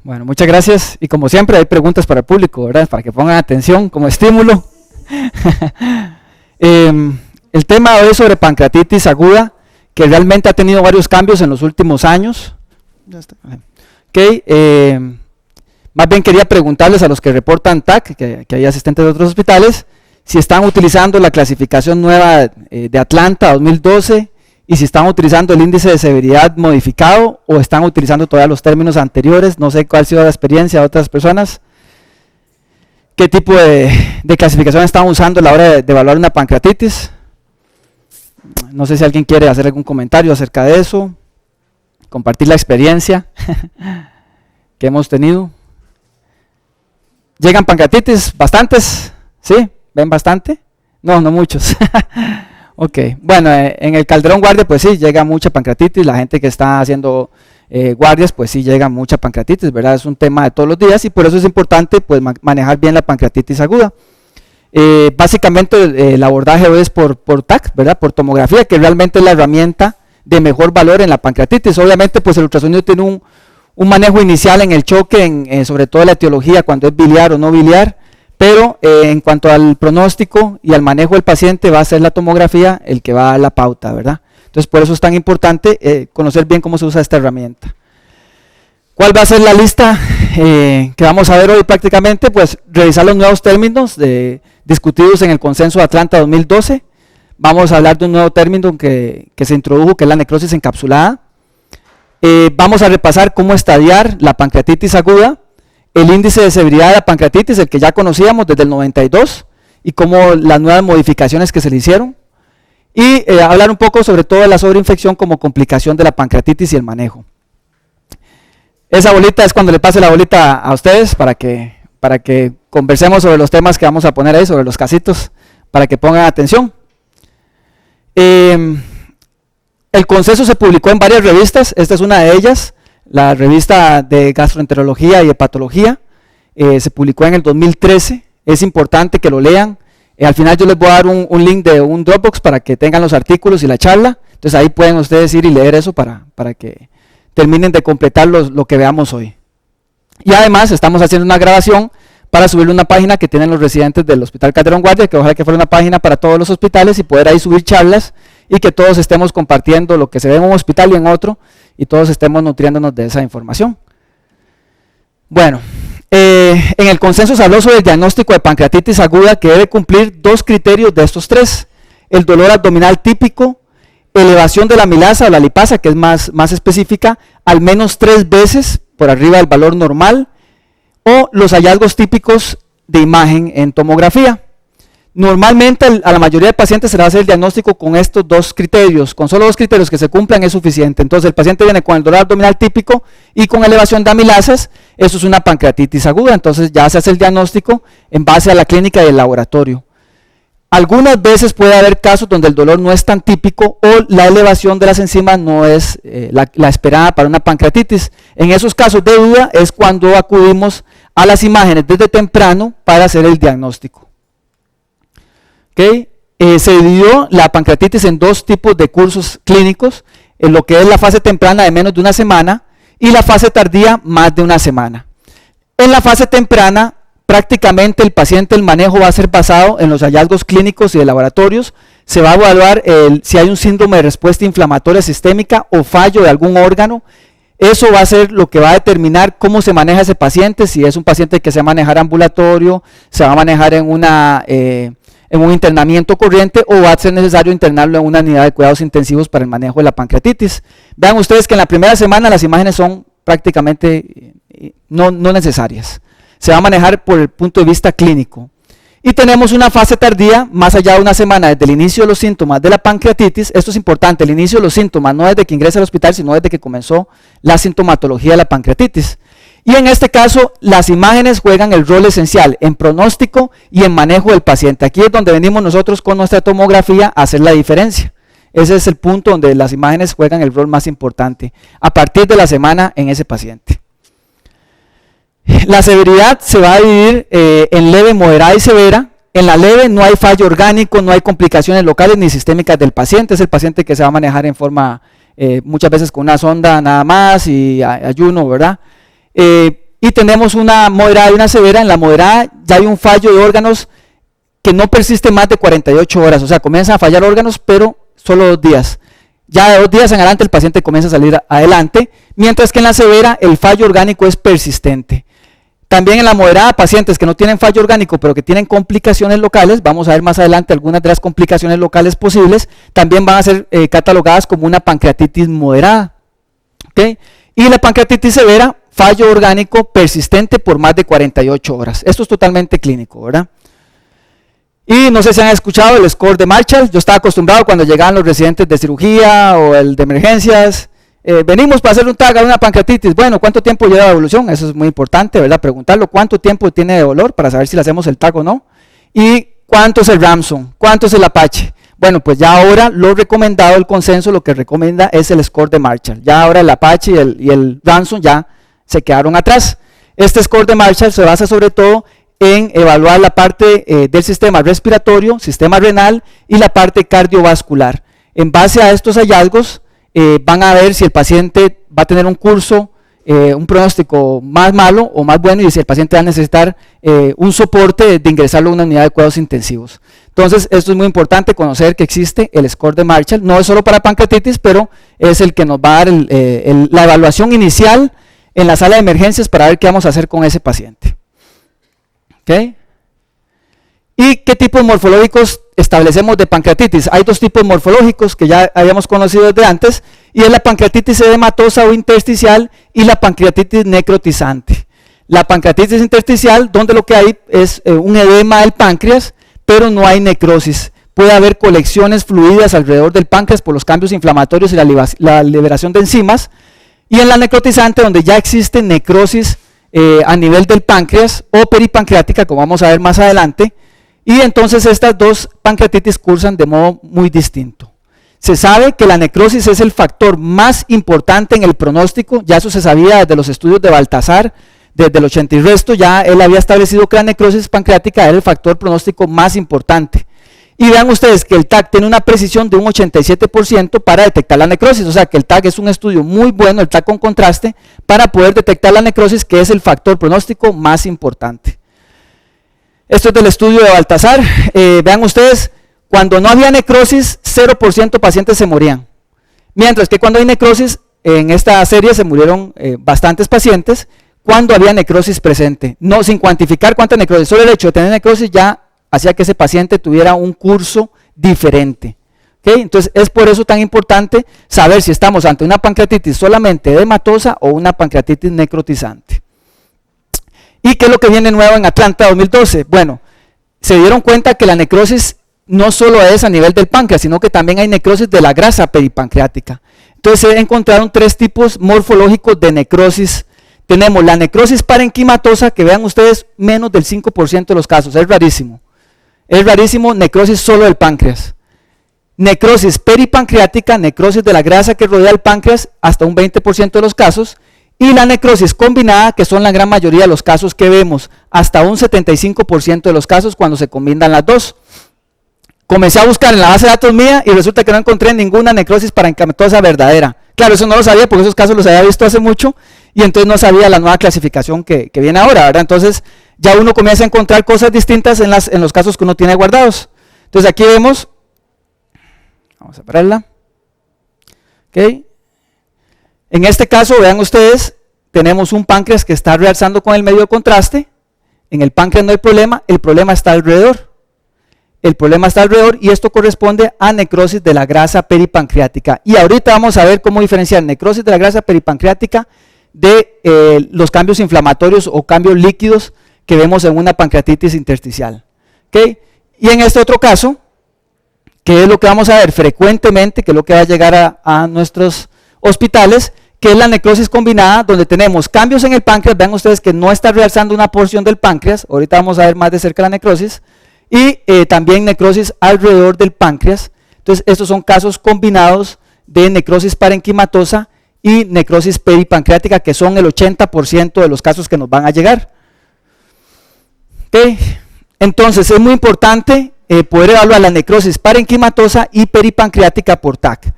Bueno, muchas gracias. Y como siempre hay preguntas para el público, ¿verdad? Para que pongan atención como estímulo. El tema hoy es sobre pancreatitis aguda, que realmente ha tenido varios cambios en los últimos años. Okay, más bien quería preguntarles a los que reportan TAC, que hay asistentes de otros hospitales, si están utilizando la clasificación nueva de Atlanta 2012 y si están utilizando el índice de severidad modificado o están utilizando todavía los términos anteriores. No sé cuál ha sido la experiencia de otras personas. ¿Qué tipo de clasificación están usando a la hora de evaluar una pancreatitis? No sé si alguien quiere hacer algún comentario acerca de eso, compartir la experiencia que hemos tenido. ¿Llegan pancreatitis? ¿Bastantes? ¿Sí? ¿Ven bastante? No, no muchos. Ok, bueno, en el Calderón Guardia pues sí, llega mucha pancreatitis. La gente que está haciendo guardias pues sí llega mucha pancreatitis, ¿verdad? Es un tema de todos los días y por eso es importante pues manejar bien la pancreatitis aguda. Básicamente el abordaje hoy es por TAC, ¿verdad? Por tomografía, que realmente es la herramienta de mejor valor en la pancreatitis. Obviamente pues el ultrasonido tiene un manejo inicial en el choque, sobre todo la etiología, cuando es biliar o no biliar, pero en cuanto al pronóstico y al manejo del paciente va a ser la tomografía el que va a dar la pauta, ¿verdad? Entonces por eso es tan importante conocer bien cómo se usa esta herramienta. ¿Cuál va a ser la lista que vamos a ver hoy prácticamente? Pues revisar los nuevos términos discutidos en el consenso de Atlanta 2012. Vamos a hablar de un nuevo término que se introdujo, que es la necrosis encapsulada. Vamos a repasar cómo estadiar la pancreatitis aguda, el índice de severidad de la pancreatitis, el que ya conocíamos desde el 92, y cómo las nuevas modificaciones que se le hicieron. Y hablar un poco sobre todo de la sobreinfección como complicación de la pancreatitis y el manejo. Esa bolita es cuando le pase la bolita a ustedes para que conversemos sobre los temas que vamos a poner ahí, sobre los casitos, para que pongan atención. El consenso se publicó en varias revistas, esta es una de ellas, la revista de gastroenterología y hepatología, se publicó en el 2013, es importante que lo lean. Al final yo les voy a dar un link de un Dropbox para que tengan los artículos y la charla, entonces ahí pueden ustedes ir y leer eso para que terminen de completar lo que veamos hoy. Y además estamos haciendo una grabación para subirle una página que tienen los residentes del Hospital Calderón Guardia, que ojalá que fuera una página para todos los hospitales y poder ahí subir charlas y que todos estemos compartiendo lo que se ve en un hospital y en otro y todos estemos nutriéndonos de esa información. Bueno, en el consenso se habló sobre el diagnóstico de pancreatitis aguda que debe cumplir dos criterios de estos tres: el dolor abdominal típico, elevación de la amilasa o la lipasa, que es más específica, al menos 3 veces por arriba del valor normal, o los hallazgos típicos de imagen en tomografía. Normalmente a la mayoría de pacientes se le va a hacer el diagnóstico con estos dos criterios, con solo 2 criterios que se cumplan es suficiente. Entonces el paciente viene con el dolor abdominal típico y con elevación de amilasas, eso es una pancreatitis aguda, entonces ya se hace el diagnóstico en base a la clínica y el laboratorio. Algunas veces puede haber casos donde el dolor no es tan típico o la elevación de las enzimas no es la esperada para una pancreatitis. En esos casos de duda es cuando acudimos a las imágenes desde temprano para hacer el diagnóstico. ¿Okay? Se dividió la pancreatitis en 2 tipos de cursos clínicos, en lo que es la fase temprana de menos de una semana y la fase tardía más de una semana. En la fase temprana prácticamente el paciente, el manejo va a ser basado en los hallazgos clínicos y de laboratorios. Se va a evaluar si hay un síndrome de respuesta inflamatoria sistémica o fallo de algún órgano. Eso va a ser lo que va a determinar cómo se maneja ese paciente, si es un paciente que se va a manejar ambulatorio, se va a manejar en un internamiento corriente o va a ser necesario internarlo en una unidad de cuidados intensivos para el manejo de la pancreatitis. Vean ustedes que en la primera semana las imágenes son prácticamente no necesarias. Se va a manejar por el punto de vista clínico. Y tenemos una fase tardía, más allá de una semana, desde el inicio de los síntomas de la pancreatitis. Esto es importante, el inicio de los síntomas, no desde que ingresa al hospital, sino desde que comenzó la sintomatología de la pancreatitis. Y en este caso, las imágenes juegan el rol esencial en pronóstico y en manejo del paciente. Aquí es donde venimos nosotros con nuestra tomografía a hacer la diferencia. Ese es el punto donde las imágenes juegan el rol más importante, a partir de la semana en ese paciente. La severidad se va a dividir en leve, moderada y severa. En la leve no hay fallo orgánico, no hay complicaciones locales ni sistémicas del paciente. Es el paciente que se va a manejar en forma, muchas veces con una sonda nada más y ayuno, ¿verdad? y tenemos una moderada y una severa. En la moderada ya hay un fallo de órganos que no persiste más de 48 horas, o sea, comienzan a fallar órganos, pero solo 2 días. Ya de 2 días en adelante el paciente comienza a salir adelante, mientras que en la severa el fallo orgánico es persistente. También en la moderada, pacientes que no tienen fallo orgánico, pero que tienen complicaciones locales, vamos a ver más adelante algunas de las complicaciones locales posibles, también van a ser catalogadas como una pancreatitis moderada. ¿Okay? Y la pancreatitis severa, fallo orgánico persistente por más de 48 horas. Esto es totalmente clínico, ¿verdad? Y no sé si han escuchado el score de Marshall. Yo estaba acostumbrado cuando llegaban los residentes de cirugía o el de emergencias. Venimos para hacer un TAG a una pancreatitis. Bueno, ¿cuánto tiempo lleva de evolución? Eso es muy importante, ¿verdad? Preguntarlo cuánto tiempo tiene de dolor para saber si le hacemos el TAG o no. Y cuánto es el Ramson, cuánto es el Apache. Bueno, pues ya ahora lo recomendado, el consenso, lo que recomienda es el score de Marshall. Ya ahora el Apache y el Ramson ya se quedaron atrás. Este score de Marshall se basa sobre todo en evaluar la parte del sistema respiratorio, sistema renal y la parte cardiovascular. En base a estos hallazgos van a ver si el paciente va a tener un curso, un pronóstico más malo o más bueno, y si el paciente va a necesitar un soporte de ingresarlo a una unidad de cuidados intensivos. Entonces, esto es muy importante, conocer que existe el score de Marshall. No es solo para pancreatitis, pero es el que nos va a dar la evaluación inicial en la sala de emergencias para ver qué vamos a hacer con ese paciente. ¿Okay? ¿Y qué tipos morfológicos establecemos de pancreatitis? Hay 2 tipos morfológicos que ya habíamos conocido desde antes, y es la pancreatitis edematosa o intersticial y la pancreatitis necrotizante. La pancreatitis intersticial, donde lo que hay es un edema del páncreas, pero no hay necrosis. Puede haber colecciones fluidas alrededor del páncreas por los cambios inflamatorios y la liberación de enzimas. Y en la necrotizante, donde ya existe necrosis a nivel del páncreas o peripancreática, como vamos a ver más adelante, y entonces estas 2 pancreatitis cursan de modo muy distinto. Se sabe que la necrosis es el factor más importante en el pronóstico, ya eso se sabía desde los estudios de Baltasar, desde el 80 y resto, ya él había establecido que la necrosis pancreática era el factor pronóstico más importante. Y vean ustedes que el TAC tiene una precisión de un 87% para detectar la necrosis, o sea que el TAC es un estudio muy bueno, el TAC con contraste, para poder detectar la necrosis, que es el factor pronóstico más importante. Esto es del estudio de Baltasar. Vean ustedes, cuando no había necrosis, 0% pacientes se morían. Mientras que cuando hay necrosis, en esta serie se murieron bastantes pacientes cuando había necrosis presente. No, sin cuantificar cuánta necrosis, solo el hecho de tener necrosis ya hacía que ese paciente tuviera un curso diferente. ¿Okay? Entonces es por eso tan importante saber si estamos ante una pancreatitis solamente edematosa o una pancreatitis necrotizante. ¿Y qué es lo que viene nuevo en Atlanta 2012? Bueno, se dieron cuenta que la necrosis no solo es a nivel del páncreas, sino que también hay necrosis de la grasa peripancreática. Entonces se encontraron 3 tipos morfológicos de necrosis. Tenemos la necrosis parenquimatosa, que vean ustedes, menos del 5% de los casos, es rarísimo. Es rarísimo, necrosis solo del páncreas. Necrosis peripancreática, necrosis de la grasa que rodea el páncreas, hasta un 20% de los casos. Y la necrosis combinada, que son la gran mayoría de los casos que vemos, hasta un 75% de los casos cuando se combinan las 2. Comencé a buscar en la base de datos mía y resulta que no encontré ninguna necrosis parenquimatosa verdadera. Claro, eso no lo sabía porque esos casos los había visto hace mucho y entonces no sabía la nueva clasificación que viene ahora, ¿verdad? Entonces ya uno comienza a encontrar cosas distintas en los casos que uno tiene guardados. Entonces aquí vemos, vamos a pararla, ¿ok? En este caso, vean ustedes, tenemos un páncreas que está realzando con el medio de contraste. En el páncreas no hay problema, el problema está alrededor. El problema está alrededor y esto corresponde a necrosis de la grasa peripancreática. Y ahorita vamos a ver cómo diferenciar necrosis de la grasa peripancreática de los cambios inflamatorios o cambios líquidos que vemos en una pancreatitis intersticial. ¿Okay? Y en este otro caso, que es lo que vamos a ver frecuentemente, que es lo que va a llegar a nuestros hospitales, que es la necrosis combinada, donde tenemos cambios en el páncreas. Vean ustedes que no está realzando una porción del páncreas, ahorita vamos a ver más de cerca la necrosis, y también necrosis alrededor del páncreas. Entonces estos son casos combinados de necrosis parenquimatosa y necrosis peripancreática, que son el 80% de los casos que nos van a llegar. ¿Okay? Entonces es muy importante poder evaluar la necrosis parenquimatosa y peripancreática por TAC.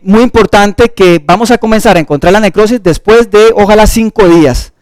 Muy importante que vamos a comenzar a encontrar la necrosis después de, ojalá, 5 días.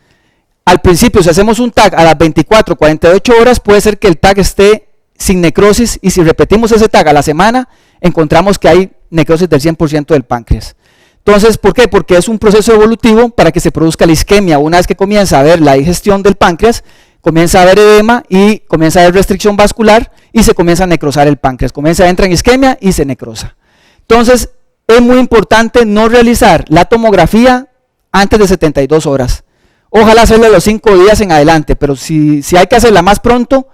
al principio, si hacemos un TAC a las 24, 48 horas, puede ser que el TAC esté sin necrosis, y si repetimos ese TAC a la semana, encontramos que hay necrosis del 100% del páncreas. Entonces, ¿por qué? Porque es un proceso evolutivo para que se produzca la isquemia. Una vez que comienza a haber la digestión del páncreas, comienza a haber edema y comienza a haber restricción vascular y se comienza a necrosar el páncreas. Entra en isquemia y se necrosa. Entonces, es muy importante no realizar la tomografía antes de 72 horas. Ojalá hacerla los 5 días en adelante, pero si hay que hacerla más pronto,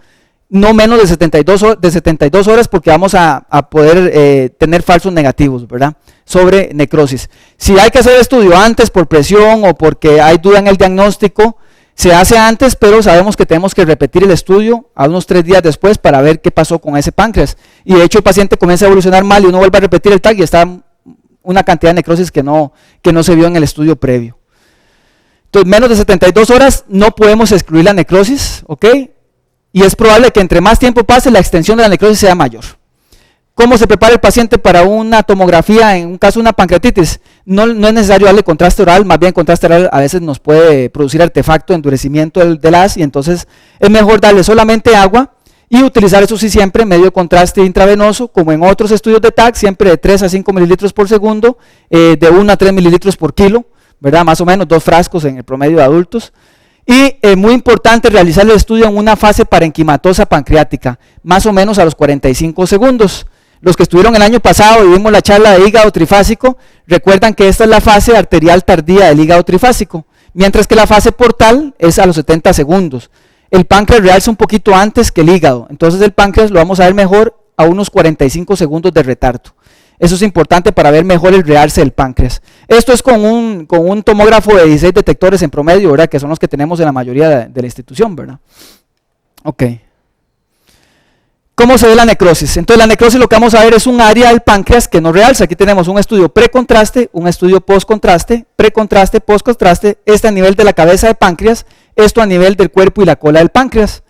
no menos de 72 horas, porque vamos a poder tener falsos negativos, ¿verdad?, sobre necrosis. Si hay que hacer el estudio antes por presión o porque hay duda en el diagnóstico, se hace antes, pero sabemos que tenemos que repetir el estudio a unos 3 días después para ver qué pasó con ese páncreas. Y de hecho el paciente comienza a evolucionar mal y uno vuelve a repetir el TAC y está una cantidad de necrosis que no se vio en el estudio previo. Entonces, menos de 72 horas no podemos excluir la necrosis, ¿ok? Y es probable que entre más tiempo pase, la extensión de la necrosis sea mayor. ¿Cómo se prepara el paciente para una tomografía en un caso de una pancreatitis? No es necesario darle contraste oral, más bien contraste oral a veces nos puede producir artefacto, endurecimiento del haz, y entonces es mejor darle solamente agua y utilizar, eso sí, siempre medio contraste intravenoso, como en otros estudios de TAC, siempre de 3 a 5 mililitros por segundo, de 1 a 3 mililitros por kilo, ¿verdad? Más o menos 2 frascos en el promedio de adultos. Y muy importante realizar el estudio en una fase parenquimatosa pancreática, más o menos a los 45 segundos. Los que estuvieron el año pasado y vimos la charla de hígado trifásico, recuerdan que esta es la fase arterial tardía del hígado trifásico, mientras que la fase portal es a los 70 segundos. El páncreas realza un poquito antes que el hígado, entonces el páncreas lo vamos a ver mejor a unos 45 segundos de retardo. Eso es importante para ver mejor el realce del páncreas. Esto es con un tomógrafo de 16 detectores en promedio, ¿verdad?, que son los que tenemos en la mayoría de la institución, ¿verdad? Ok. ¿Cómo se ve la necrosis? Entonces la necrosis, lo que vamos a ver es un área del páncreas que no realza. Aquí tenemos un estudio precontraste, un estudio postcontraste, precontraste, postcontraste, este a nivel de la cabeza de páncreas, esto a nivel del cuerpo y la cola del páncreas.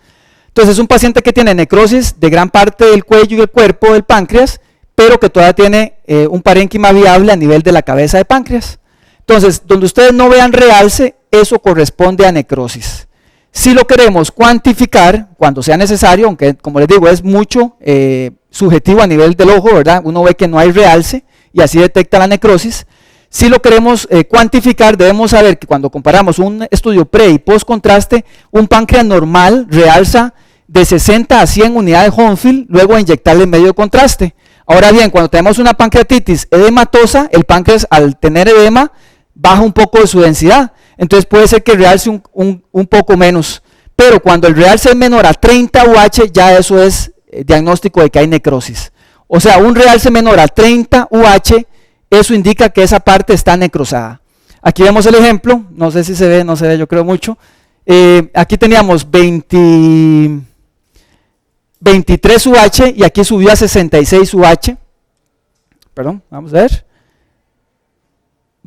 Entonces es un paciente que tiene necrosis de gran parte del cuello y el cuerpo del páncreas, pero que todavía tiene un parénquima viable a nivel de la cabeza de páncreas. Entonces, donde ustedes no vean realce, eso corresponde a necrosis. Si lo queremos cuantificar, cuando sea necesario, aunque como les digo es mucho subjetivo a nivel del ojo, ¿verdad? Uno ve que no hay realce y así detecta la necrosis. Si lo queremos cuantificar, debemos saber que cuando comparamos un estudio pre y post contraste, un páncreas normal realza de 60 a 100 unidades Hounsfield, luego a inyectarle en medio de contraste. Ahora bien, cuando tenemos una pancreatitis edematosa, el páncreas al tener edema baja un poco de su densidad, entonces puede ser que realce un poco menos, pero cuando el realce es menor a 30 UH, ya eso es diagnóstico de que hay necrosis. O sea, un realce menor a 30 UH, eso indica que esa parte está necrosada. Aquí vemos el ejemplo, no sé si se ve, no se ve, yo creo mucho. Aquí teníamos 23 UH y aquí subió a 66 UH. Perdón, vamos a ver.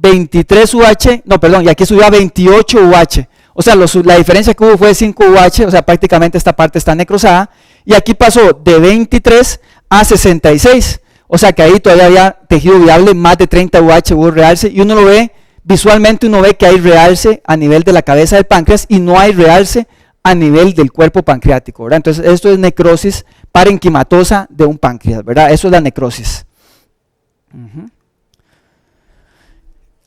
23 UH, no, perdón, y aquí subió a 28 UH. O sea, la diferencia que hubo fue de 5 UH, o sea, prácticamente esta parte está necrosada. Y aquí pasó de 23 a 66. O sea, que ahí todavía había tejido viable, más de 30 UH hubo realce. Y uno lo ve, visualmente uno ve que hay realce a nivel de la cabeza del páncreas y no hay realce a nivel del cuerpo pancreático, ¿verdad? Entonces, esto es necrosis parenquimatosa de un páncreas, ¿verdad? Eso es la necrosis.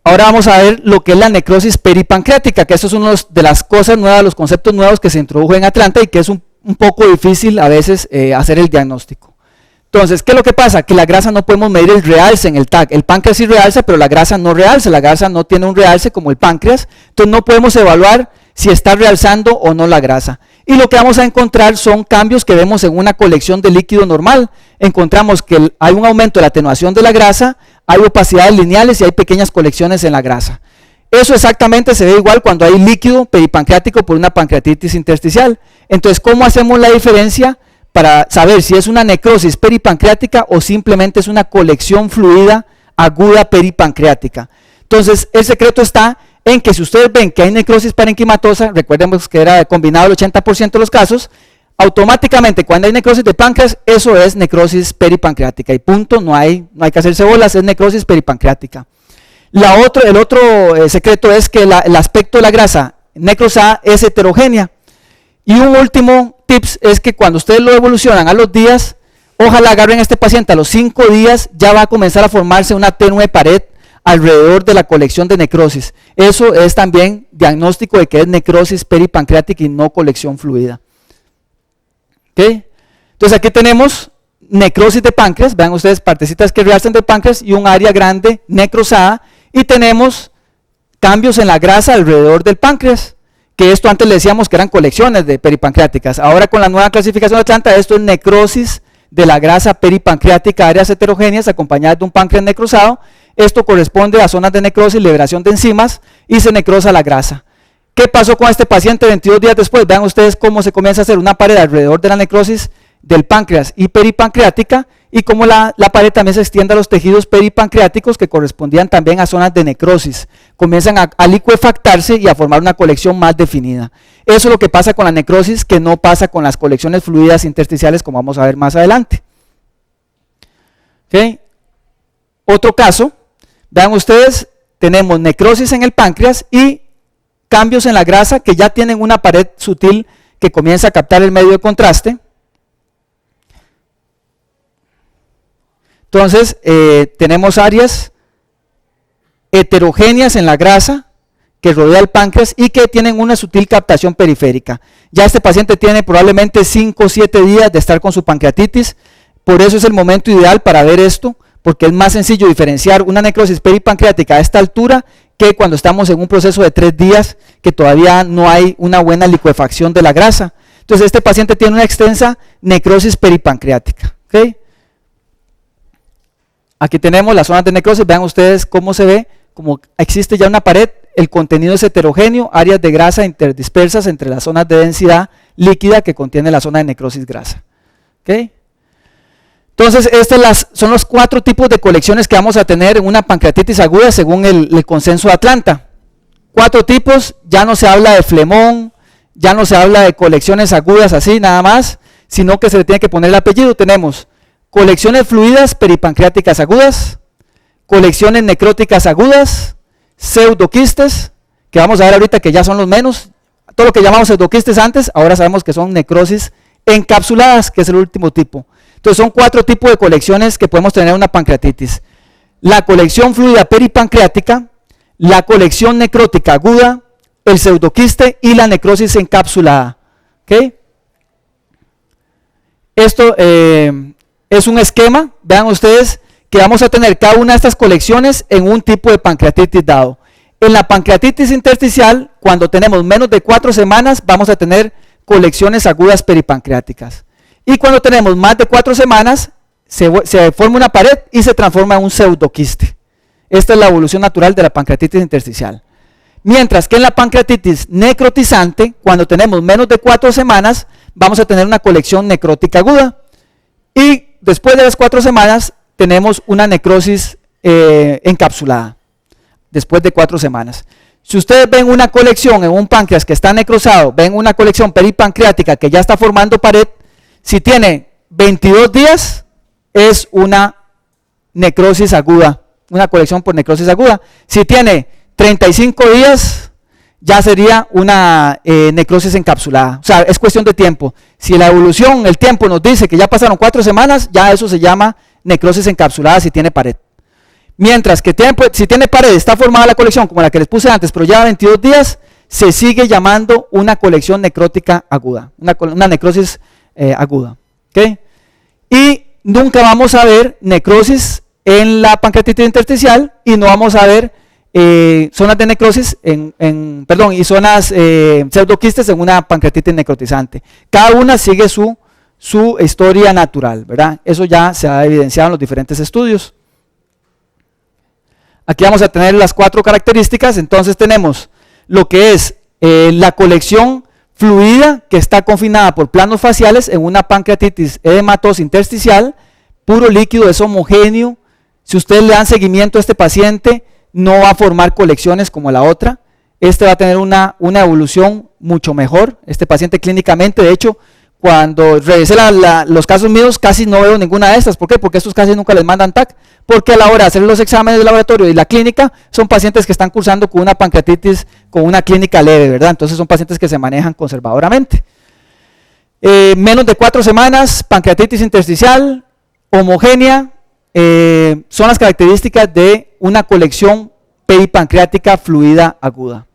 Ahora vamos a ver lo que es la necrosis peripancreática, que eso es una de las cosas nuevas, los conceptos nuevos que se introdujo en Atlanta y que es un poco difícil a veces hacer el diagnóstico. Entonces, ¿qué es lo que pasa? Que la grasa no podemos medir el realce en el TAC. El páncreas sí realza, pero la grasa no realza. La grasa no tiene un realce como el páncreas, entonces no podemos evaluar si está realzando o no la grasa. Y lo que vamos a encontrar son cambios que vemos en una colección de líquido normal. Encontramos que hay un aumento de la atenuación de la grasa, hay opacidades lineales y hay pequeñas colecciones en la grasa. Eso exactamente se ve igual cuando hay líquido peripancreático por una pancreatitis intersticial. Entonces, ¿cómo hacemos la diferencia para saber si es una necrosis peripancreática o simplemente es una colección fluida aguda peripancreática? Entonces, el secreto está en que si ustedes ven que hay necrosis parenquimatosa, recuerden que era combinado el 80% de los casos, automáticamente cuando hay necrosis de páncreas, eso es necrosis peripancreática y punto, no hay que hacerse bolas, es necrosis peripancreática. El otro secreto es que el aspecto de la grasa necrosada es heterogénea. Y un último tips es que cuando ustedes lo evolucionan a los días, ojalá agarren a este paciente a los 5 días, ya va a comenzar a formarse una tenue pared alrededor de la colección de necrosis. Eso es también diagnóstico de que es necrosis peripancreática y no colección fluida. ¿Okay? Entonces aquí tenemos necrosis de páncreas, vean ustedes partecitas que realzan del páncreas y un área grande necrosada, y tenemos cambios en la grasa alrededor del páncreas, que esto antes le decíamos que eran colecciones de peripancreáticas. Ahora con la nueva clasificación de Atlanta, esto es necrosis de la grasa peripancreática, áreas heterogéneas acompañadas de un páncreas necrosado. Esto corresponde a zonas de necrosis, liberación de enzimas y se necrosa la grasa. ¿Qué pasó con este paciente 22 días después? Vean ustedes cómo se comienza a hacer una pared alrededor de la necrosis del páncreas y peripancreática, y cómo la pared también se extiende a los tejidos peripancreáticos que correspondían también a zonas de necrosis. Comienzan a licuefactarse y a formar una colección más definida. Eso es lo que pasa con la necrosis, que no pasa con las colecciones fluidas intersticiales, como vamos a ver más adelante. ¿Okay? Otro caso, vean ustedes, tenemos necrosis en el páncreas y cambios en la grasa que ya tienen una pared sutil que comienza a captar el medio de contraste. Entonces, tenemos áreas heterogéneas en la grasa que rodea el páncreas y que tienen una sutil captación periférica. Ya este paciente tiene probablemente 5 o 7 días de estar con su pancreatitis, por eso es el momento ideal para ver esto, porque es más sencillo diferenciar una necrosis peripancreática a esta altura que cuando estamos en un proceso de 3 días que todavía no hay una buena licuefacción de la grasa. Entonces este paciente tiene una extensa necrosis peripancreática. ¿Okay? Aquí tenemos las zonas de necrosis, vean ustedes cómo se ve, como existe ya una pared, el contenido es heterogéneo, áreas de grasa interdispersas entre las zonas de densidad líquida que contiene la zona de necrosis grasa. ¿Okay? Entonces, estos son los 4 tipos de colecciones que vamos a tener en una pancreatitis aguda según el consenso de Atlanta. 4 tipos, ya no se habla de flemón, ya no se habla de colecciones agudas así nada más, sino que se le tiene que poner el apellido. Tenemos colecciones fluidas peripancreáticas agudas, colecciones necróticas agudas, pseudoquistes, que vamos a ver ahorita que ya son los menos. Todo lo que llamamos pseudoquistes antes, ahora sabemos que son necrosis encapsuladas, que es el último tipo. Entonces son 4 tipos de colecciones que podemos tener en una pancreatitis: la colección fluida peripancreática, la colección necrótica aguda, el pseudoquiste y la necrosis encapsulada. ¿Okay? Esto es un esquema, vean ustedes, que vamos a tener cada una de estas colecciones en un tipo de pancreatitis dado. En la pancreatitis intersticial, cuando tenemos menos de 4 semanas, vamos a tener colecciones agudas peripancreáticas. Y cuando tenemos más de 4 semanas, se forma una pared y se transforma en un pseudoquiste. Esta es la evolución natural de la pancreatitis intersticial. Mientras que en la pancreatitis necrotizante, cuando tenemos menos de 4 semanas, vamos a tener una colección necrótica aguda. Y después de las 4 semanas, tenemos una necrosis encapsulada. Después de 4 semanas. Si ustedes ven una colección en un páncreas que está necrosado, ven una colección peripancreática que ya está formando pared, si tiene 22 días, es una necrosis aguda, una colección por necrosis aguda. Si tiene 35 días, ya sería una necrosis encapsulada. O sea, es cuestión de tiempo. Si la evolución, el tiempo nos dice que ya pasaron 4 semanas, ya eso se llama necrosis encapsulada si tiene pared. Mientras que si tiene pared, está formada la colección como la que les puse antes, pero ya 22 días, se sigue llamando una colección necrótica aguda, una necrosis aguda. ¿Okay? Y nunca vamos a ver necrosis en la pancreatitis intersticial y no vamos a ver zonas de necrosis y zonas pseudoquistes en una pancreatitis necrotizante. Cada una sigue su historia natural, ¿verdad? Eso ya se ha evidenciado en los diferentes estudios. Aquí vamos a tener las 4 características. Entonces tenemos lo que es la colección fluida que está confinada por planos faciales en una pancreatitis edematosa intersticial, puro líquido, es homogéneo. Si ustedes le dan seguimiento a este paciente, no va a formar colecciones como la otra. Este va a tener una evolución mucho mejor. Este paciente clínicamente, de hecho, cuando revisé los casos míos, casi no veo ninguna de estas. ¿Por qué? Porque estos casi nunca les mandan TAC, porque a la hora de hacer los exámenes de laboratorio y la clínica, son pacientes que están cursando con una pancreatitis con una clínica leve, ¿verdad? Entonces son pacientes que se manejan conservadoramente. Menos de 4 semanas, pancreatitis intersticial, homogénea, son las características de una colección peripancreática fluida aguda.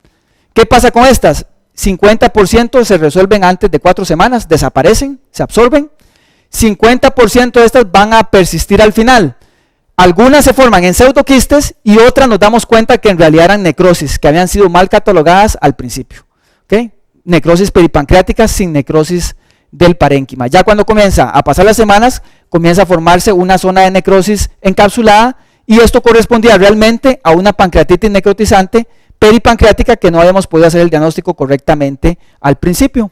¿Qué pasa con estas? 50% se resuelven antes de 4 semanas, desaparecen, se absorben. 50% de estas van a persistir al final. Algunas se forman en pseudoquistes y otras nos damos cuenta que en realidad eran necrosis, que habían sido mal catalogadas al principio. ¿Okay? Necrosis peripancreática sin necrosis del parénquima. Ya cuando comienza a pasar las semanas, comienza a formarse una zona de necrosis encapsulada y esto correspondía realmente a una pancreatitis necrotizante peripancreática que no habíamos podido hacer el diagnóstico correctamente al principio.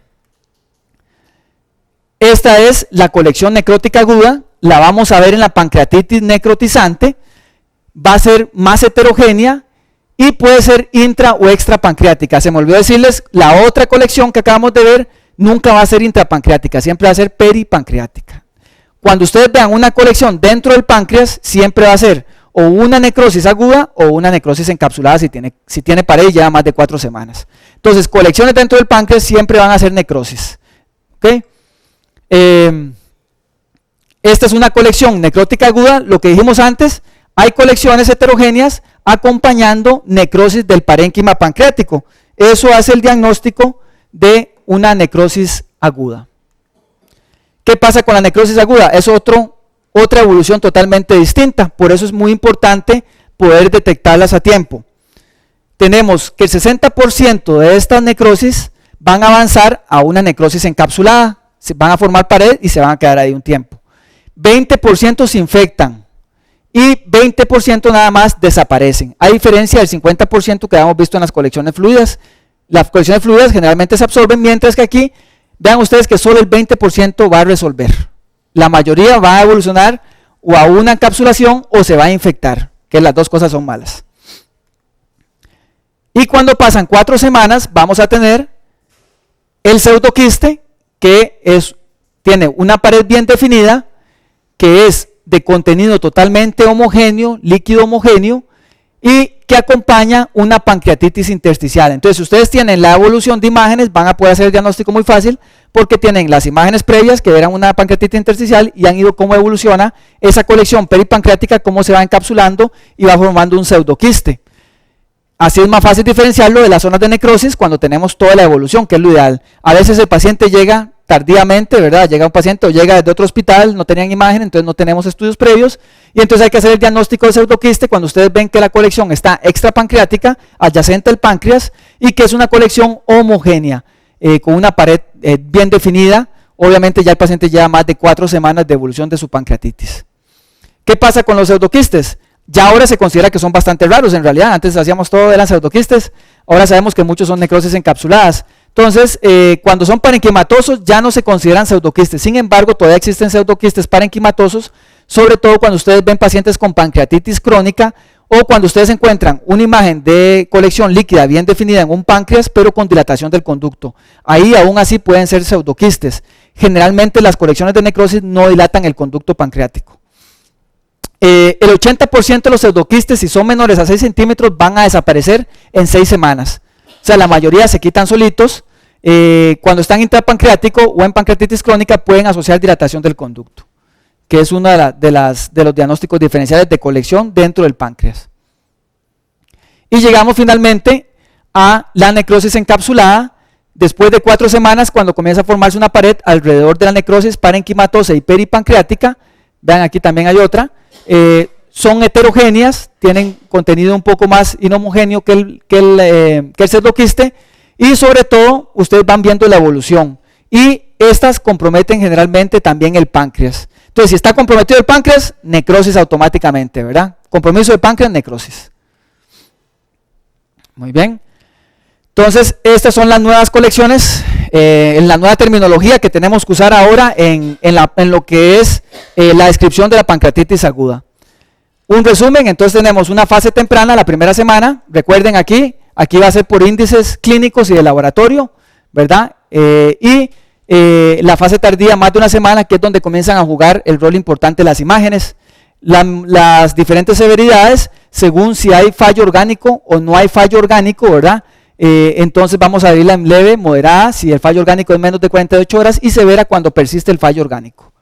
Esta es la colección necrótica aguda, la vamos a ver en la pancreatitis necrotizante, va a ser más heterogénea y puede ser intra o extrapancreática. Se me olvidó decirles, la otra colección que acabamos de ver nunca va a ser intrapancreática, siempre va a ser peripancreática. Cuando ustedes vean una colección dentro del páncreas, siempre va a ser o una necrosis aguda o una necrosis encapsulada si tiene pared y lleva más de 4 semanas. Entonces, colecciones dentro del páncreas siempre van a ser necrosis. ¿Okay? Esta es una colección necrótica aguda, lo que dijimos antes, hay colecciones heterogéneas acompañando necrosis del parénquima pancreático. Eso hace el diagnóstico de una necrosis aguda. ¿Qué pasa con la necrosis aguda? Es otra evolución totalmente distinta, por eso es muy importante poder detectarlas a tiempo. Tenemos que el 60% de estas necrosis van a avanzar a una necrosis encapsulada, se van a formar pared y se van a quedar ahí un tiempo. 20% se infectan y 20% nada más desaparecen, a diferencia del 50% que habíamos visto en las colecciones fluidas. Las colecciones fluidas generalmente se absorben, mientras que aquí, vean ustedes que solo el 20% va a resolver. La mayoría va a evolucionar o a una encapsulación o se va a infectar, que las dos cosas son malas. Y cuando pasan 4 semanas vamos a tener el pseudoquiste, que tiene una pared bien definida, que es de contenido totalmente homogéneo, líquido homogéneo, y que acompaña una pancreatitis intersticial. Entonces, si ustedes tienen la evolución de imágenes, van a poder hacer el diagnóstico muy fácil, porque tienen las imágenes previas que eran una pancreatitis intersticial y han ido cómo evoluciona esa colección peripancreática, cómo se va encapsulando y va formando un pseudoquiste. Así es más fácil diferenciarlo de las zonas de necrosis cuando tenemos toda la evolución, que es lo ideal. A veces el paciente llega tardíamente, ¿verdad? Llega un paciente o llega desde otro hospital, no tenían imagen, entonces no tenemos estudios previos, y entonces hay que hacer el diagnóstico del pseudoquiste cuando ustedes ven que la colección está extrapancreática, adyacente al páncreas, y que es una colección homogénea, con una pared bien definida. Obviamente ya el paciente lleva más de 4 semanas de evolución de su pancreatitis. ¿Qué pasa con los pseudoquistes? Ya ahora se considera que son bastante raros en realidad. Antes hacíamos todo, eran pseudoquistes, ahora sabemos que muchos son necrosis encapsuladas. Entonces, cuando son parenquimatosos ya no se consideran pseudoquistes. Sin embargo, todavía existen pseudoquistes parenquimatosos, sobre todo cuando ustedes ven pacientes con pancreatitis crónica o cuando ustedes encuentran una imagen de colección líquida bien definida en un páncreas, pero con dilatación del conducto. Ahí aún así pueden ser pseudoquistes. Generalmente las colecciones de necrosis no dilatan el conducto pancreático. El 80% de los pseudoquistes, si son menores a 6 centímetros, van a desaparecer en 6 semanas. O sea, la mayoría se quitan solitos. Cuando están intrapancreático o en pancreatitis crónica, pueden asociar dilatación del conducto, que es uno de los diagnósticos diferenciales de colección dentro del páncreas. Y llegamos finalmente a la necrosis encapsulada, después de 4 semanas, cuando comienza a formarse una pared alrededor de la necrosis parenquimatosa y peripancreática. Vean, aquí también hay otra. Son heterogéneas, tienen contenido un poco más inhomogéneo que el pseudoquiste, y sobre todo ustedes van viendo la evolución, y estas comprometen generalmente también el páncreas. Entonces, si está comprometido el páncreas, necrosis automáticamente, ¿verdad? Compromiso del páncreas, necrosis. Muy bien. Entonces, estas son las nuevas colecciones, en la nueva terminología que tenemos que usar ahora en lo que es la descripción de la pancreatitis aguda. Un resumen: entonces tenemos una fase temprana, la primera semana. Recuerden, aquí va a ser por índices clínicos y de laboratorio, ¿verdad? Y la fase tardía más de una semana, que es donde comienzan a jugar el rol importante las imágenes. Las diferentes severidades, según si hay fallo orgánico o no hay fallo orgánico, ¿verdad? Entonces vamos a verla en leve, moderada, si el fallo orgánico es menos de 48 horas, y severa cuando persiste el fallo orgánico.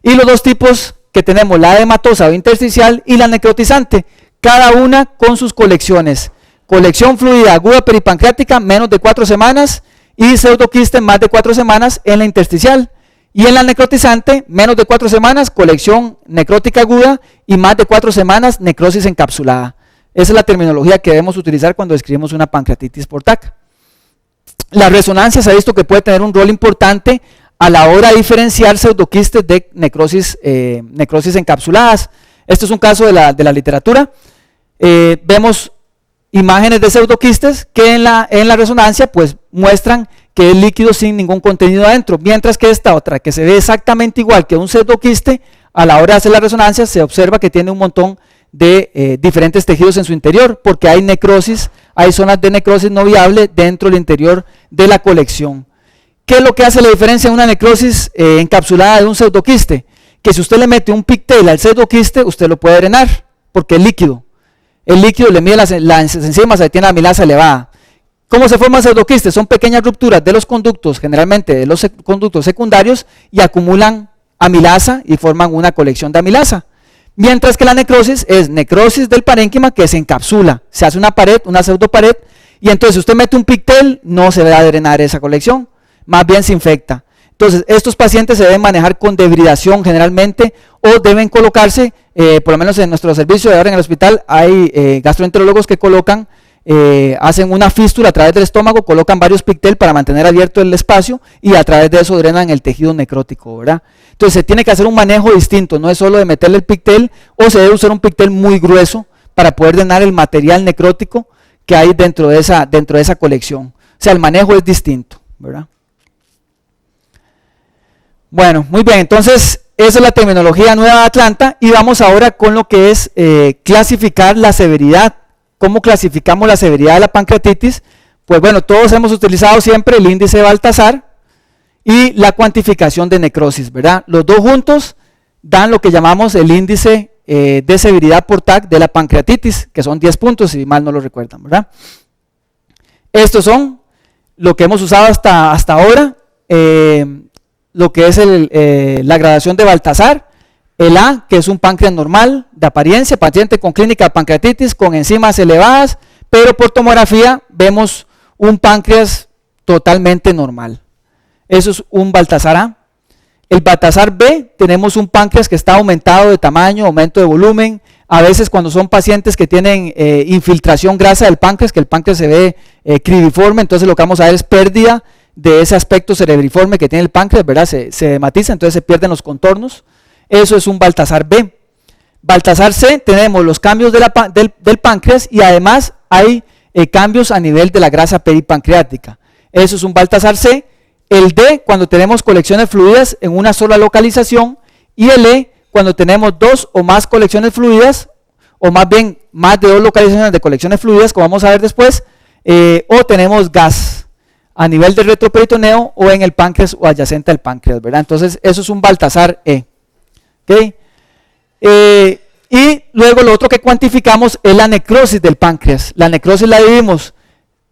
Y los dos tipos que tenemos, la edematosa o intersticial y la necrotizante, cada una con sus colecciones. Colección fluida aguda peripancreática, menos de 4 semanas, y pseudoquiste más de 4 semanas en la intersticial. Y en la necrotizante, menos de 4 semanas, colección necrótica aguda, y más de 4 semanas, necrosis encapsulada. Esa es la terminología que debemos utilizar cuando describimos una pancreatitis por TAC. La resonancia se ha visto que puede tener un rol importante a la hora de diferenciar pseudoquistes de necrosis encapsuladas. Este es un caso de la literatura. Vemos imágenes de pseudoquistes que en la resonancia pues muestran que es líquido sin ningún contenido adentro, mientras que esta otra, que se ve exactamente igual que un pseudoquiste, a la hora de hacer la resonancia se observa que tiene un montón de diferentes tejidos en su interior, porque hay necrosis, hay zonas de necrosis no viable dentro del interior de la colección. ¿Qué es lo que hace la diferencia en una necrosis encapsulada de un pseudoquiste? Que si usted le mete un pigtail al pseudoquiste, usted lo puede drenar, porque es líquido. El líquido le mide las enzimas, ahí tiene la amilasa elevada. ¿Cómo se forman pseudoquistes? Son pequeñas rupturas de los conductos, generalmente de los conductos secundarios, y acumulan amilasa y forman una colección de amilasa. Mientras que la necrosis es necrosis del parénquima que se encapsula, se hace una pared, una pseudopared, y entonces si usted mete un pigtail no se va a drenar esa colección, más bien se infecta. Entonces estos pacientes se deben manejar con debridación generalmente, o deben colocarse, por lo menos en nuestro servicio de ahora en el hospital hay gastroenterólogos que colocan, hacen una fístula a través del estómago, colocan varios pigtail para mantener abierto el espacio y a través de eso drenan el tejido necrótico, ¿verdad? Entonces se tiene que hacer un manejo distinto, no es solo de meterle el pigtail, o se debe usar un pigtail muy grueso para poder drenar el material necrótico que hay dentro de esa colección. O sea, el manejo es distinto, ¿verdad? Bueno, muy bien, entonces esa es la terminología nueva de Atlanta, y vamos ahora con lo que es clasificar la severidad. ¿Cómo clasificamos la severidad de la pancreatitis? Pues bueno, todos hemos utilizado siempre el índice de Baltasar y la cuantificación de necrosis, ¿verdad? Los dos juntos dan lo que llamamos el índice de severidad por TAC de la pancreatitis, que son 10 puntos, si mal no lo recuerdan, ¿verdad? Estos son lo que hemos usado hasta ahora, lo que es la gradación de Baltasar. El A, que es un páncreas normal de apariencia, paciente con clínica de pancreatitis con enzimas elevadas, pero por tomografía vemos un páncreas totalmente normal. Eso es un Baltasar A. El Baltasar B, tenemos un páncreas que está aumentado de tamaño, aumento de volumen. A veces cuando son pacientes que tienen infiltración grasa del páncreas, que el páncreas se ve cribiforme, entonces lo que vamos a ver es pérdida de ese aspecto cerebriforme que tiene el páncreas, ¿verdad? Se dematiza, entonces se pierden los contornos. Eso es un Baltasar B. Baltasar C, tenemos los cambios del páncreas, y además hay cambios a nivel de la grasa peripancreática. Eso es un Baltasar C. El D, cuando tenemos colecciones fluidas en una sola localización, y el E, cuando tenemos 2 o más colecciones fluidas, o más bien más de 2 localizaciones de colecciones fluidas, como vamos a ver después, o tenemos gas a nivel del retroperitoneo o en el páncreas o adyacente al páncreas, ¿verdad? Entonces eso es un Baltasar E. ¿Okay? Y luego lo otro que cuantificamos es la necrosis del páncreas. La necrosis la dividimos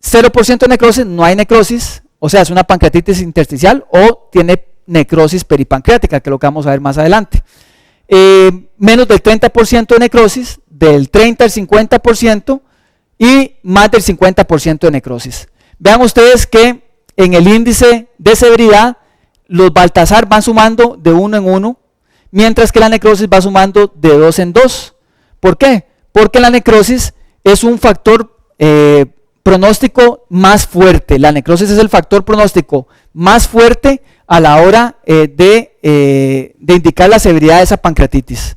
0% de necrosis, no hay necrosis, o sea, es una pancreatitis intersticial o tiene necrosis peripancreática, que es lo que vamos a ver más adelante. Menos del 30% de necrosis, del 30 al 50% y más del 50% de necrosis. Vean ustedes que en el índice de severidad los Baltasar van sumando de 1 en 1, mientras que la necrosis va sumando de 2 en 2. ¿Por qué? Porque la necrosis es un factor pronóstico más fuerte. La necrosis es el factor pronóstico más fuerte a la hora de indicar la severidad de esa pancreatitis.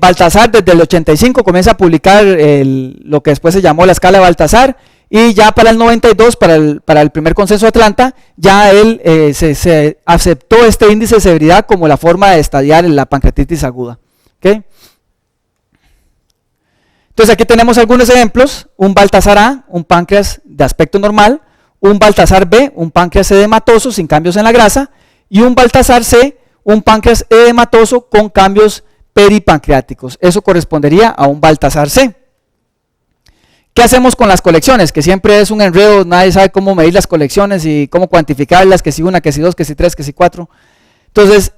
Baltasar desde el 85 comienza a publicar lo que después se llamó la escala de Baltasar, y ya para el 92, para el primer consenso de Atlanta, ya él se aceptó este índice de severidad como la forma de estadiar la pancreatitis aguda. ¿Okay? Entonces aquí tenemos algunos ejemplos: un Baltasar A, un páncreas de aspecto normal; un Baltasar B, un páncreas edematoso sin cambios en la grasa, y un Baltasar C, un páncreas edematoso con cambios peripancreáticos. Eso correspondería a un Baltasar C. ¿Qué hacemos con las colecciones? Que siempre es un enredo, nadie sabe cómo medir las colecciones y cómo cuantificarlas, que si una, que si dos, que si tres, que si cuatro. Entonces,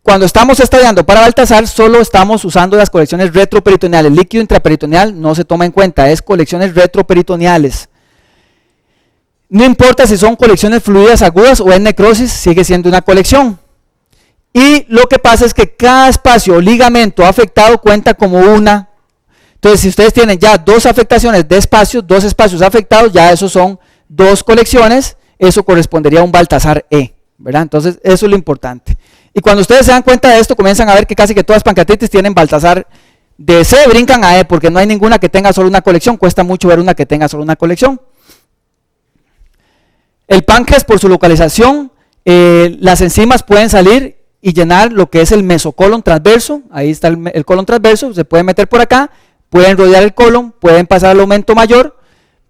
cuando estamos estallando para Baltasar, solo estamos usando las colecciones retroperitoneales. Líquido intraperitoneal no se toma en cuenta, es colecciones retroperitoneales. No importa si son colecciones fluidas agudas o en necrosis, sigue siendo una colección. Y lo que pasa es que cada espacio o ligamento afectado cuenta como una. Entonces, si ustedes tienen ya dos afectaciones de espacios, dos espacios afectados, ya esos son dos colecciones, eso correspondería a un Baltasar E, ¿verdad? Entonces, eso es lo importante. Y cuando ustedes se dan cuenta de esto, comienzan a ver que casi que todas las pancreatitis tienen Baltasar. De C brincan a E, porque no hay ninguna que tenga solo una colección, cuesta mucho ver una que tenga solo una colección. El páncreas, por su localización, las enzimas pueden salir y llenar lo que es el mesocolon transverso. Ahí está el colon transverso, se pueden meter por acá, pueden rodear el colon, pueden pasar al aumento mayor,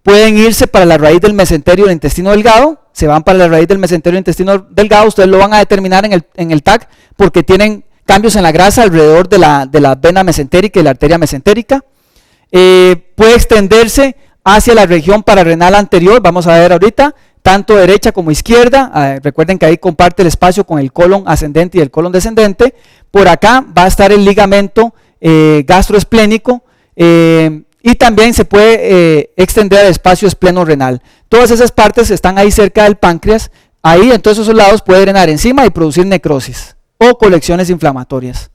pueden irse para la raíz del mesenterio del intestino delgado, se van para la raíz del mesenterio del intestino delgado, ustedes lo van a determinar en el TAC porque tienen cambios en la grasa alrededor de la vena mesentérica y la arteria mesentérica. Puede extenderse hacia la región pararrenal anterior, vamos a ver ahorita, tanto derecha como izquierda. Recuerden que ahí comparte el espacio con el colon ascendente y el colon descendente. Por acá va a estar el ligamento gastroesplénico, y también se puede extender al espacio espleno-renal. Todas esas partes están ahí cerca del páncreas. Ahí en todos esos lados puede drenar enzima y producir necrosis o colecciones inflamatorias.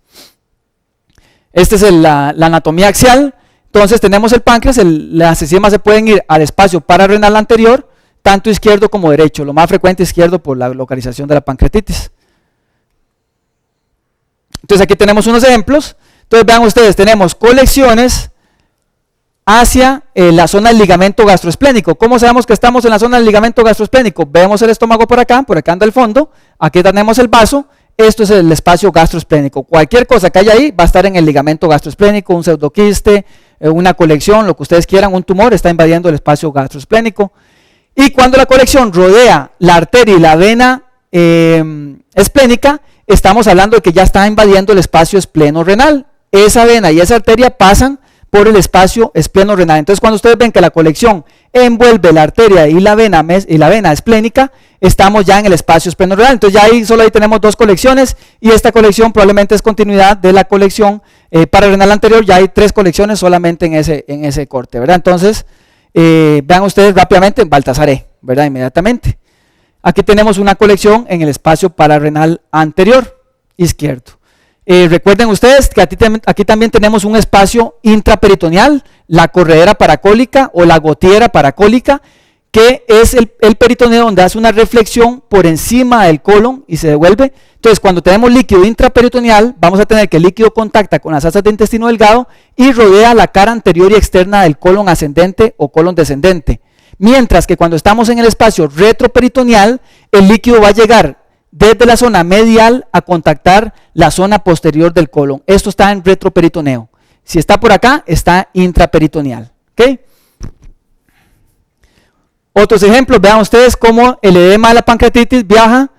Esta es la anatomía axial. Entonces tenemos el páncreas, las enzimas se pueden ir al espacio pararrenal anterior, tanto izquierdo como derecho, lo más frecuente izquierdo por la localización de la pancreatitis. Entonces aquí tenemos unos ejemplos. Entonces vean ustedes, tenemos colecciones hacia la zona del ligamento gastroesplénico. ¿Cómo sabemos que estamos en la zona del ligamento gastroesplénico? Vemos el estómago por acá anda el fondo, aquí tenemos el vaso, esto es el espacio gastroesplénico. Cualquier cosa que haya ahí va a estar en el ligamento gastroesplénico, un pseudoquiste, una colección, lo que ustedes quieran, un tumor está invadiendo el espacio gastroesplénico. Y cuando la colección rodea la arteria y la vena esplénica, estamos hablando de que ya está invadiendo el espacio espleno-renal. Esa vena y esa arteria pasan por el espacio espleno-renal. Entonces, cuando ustedes ven que la colección envuelve la arteria y la vena esplénica, estamos ya en el espacio espleno-renal. Entonces, ya solo ahí tenemos dos colecciones, y esta colección probablemente es continuidad de la colección pararrenal anterior. Ya hay tres colecciones solamente en ese corte, ¿verdad? Entonces, vean ustedes rápidamente Baltasar E, ¿verdad? Inmediatamente. Aquí tenemos una colección en el espacio pararrenal anterior, izquierdo. Recuerden ustedes que aquí también tenemos un espacio intraperitoneal, la corredera paracólica o la gotiera paracólica, que es el peritoneo donde hace una reflexión por encima del colon y se devuelve. Entonces, cuando tenemos líquido intraperitoneal, vamos a tener que el líquido contacta con las asas de intestino delgado y rodea la cara anterior y externa del colon ascendente o colon descendente. Mientras que cuando estamos en el espacio retroperitoneal, el líquido va a llegar desde la zona medial a contactar la zona posterior del colon. Esto está en retroperitoneo. Si está por acá, está intraperitoneal. ¿Okay? Otros ejemplos, vean ustedes cómo el edema de la pancreatitis viaja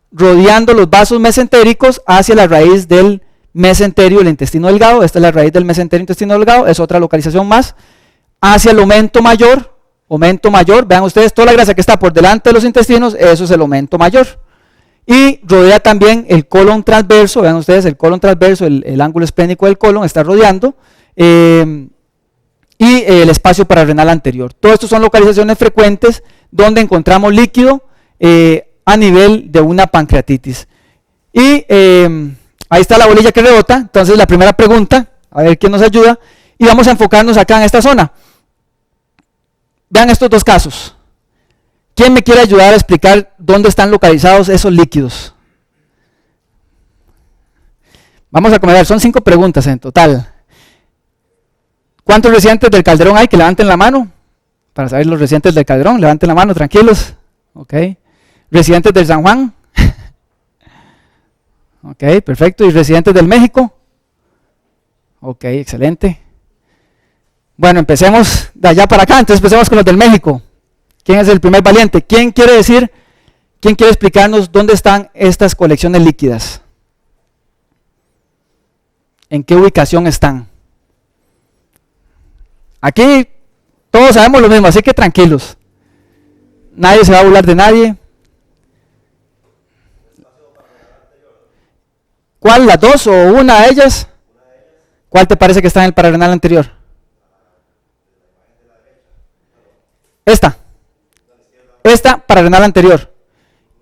rodeando los vasos mesentéricos hacia la raíz del mesenterio del intestino delgado. Esta es la raíz del mesenterio intestino delgado, es otra localización más. Hacia el aumento mayor, vean ustedes toda la grasa que está por delante de los intestinos, eso es el aumento mayor. Y rodea también el colon transverso, vean ustedes el colon transverso, el ángulo esplénico del colon está rodeando, y el espacio pararrenal anterior. Todo esto son localizaciones frecuentes donde encontramos líquido a nivel de una pancreatitis. Y ahí está la bolilla que rebota. Entonces la primera pregunta, a ver quién nos ayuda, y vamos a enfocarnos acá en esta zona. Vean estos dos casos. ¿Quién me quiere ayudar a explicar dónde están localizados esos líquidos? Vamos a comenzar, son 5 preguntas en total. ¿Cuántos residentes del Calderón hay? Que levanten la mano. Para saber los residentes del Calderón, levanten la mano, tranquilos. Ok. ¿Residentes del San Juan? Ok, perfecto. ¿Y residentes del México? Ok, excelente. Bueno, empecemos de allá para acá, entonces empecemos con los del México. ¿Quién es el primer valiente? ¿Quién quiere explicarnos dónde están estas colecciones líquidas? ¿En qué ubicación están? Aquí todos sabemos lo mismo, así que tranquilos. Nadie se va a burlar de nadie. ¿Cuál? ¿Las dos o una de ellas? ¿Cuál te parece que está en el pararrenal anterior? Esta pararrenal anterior.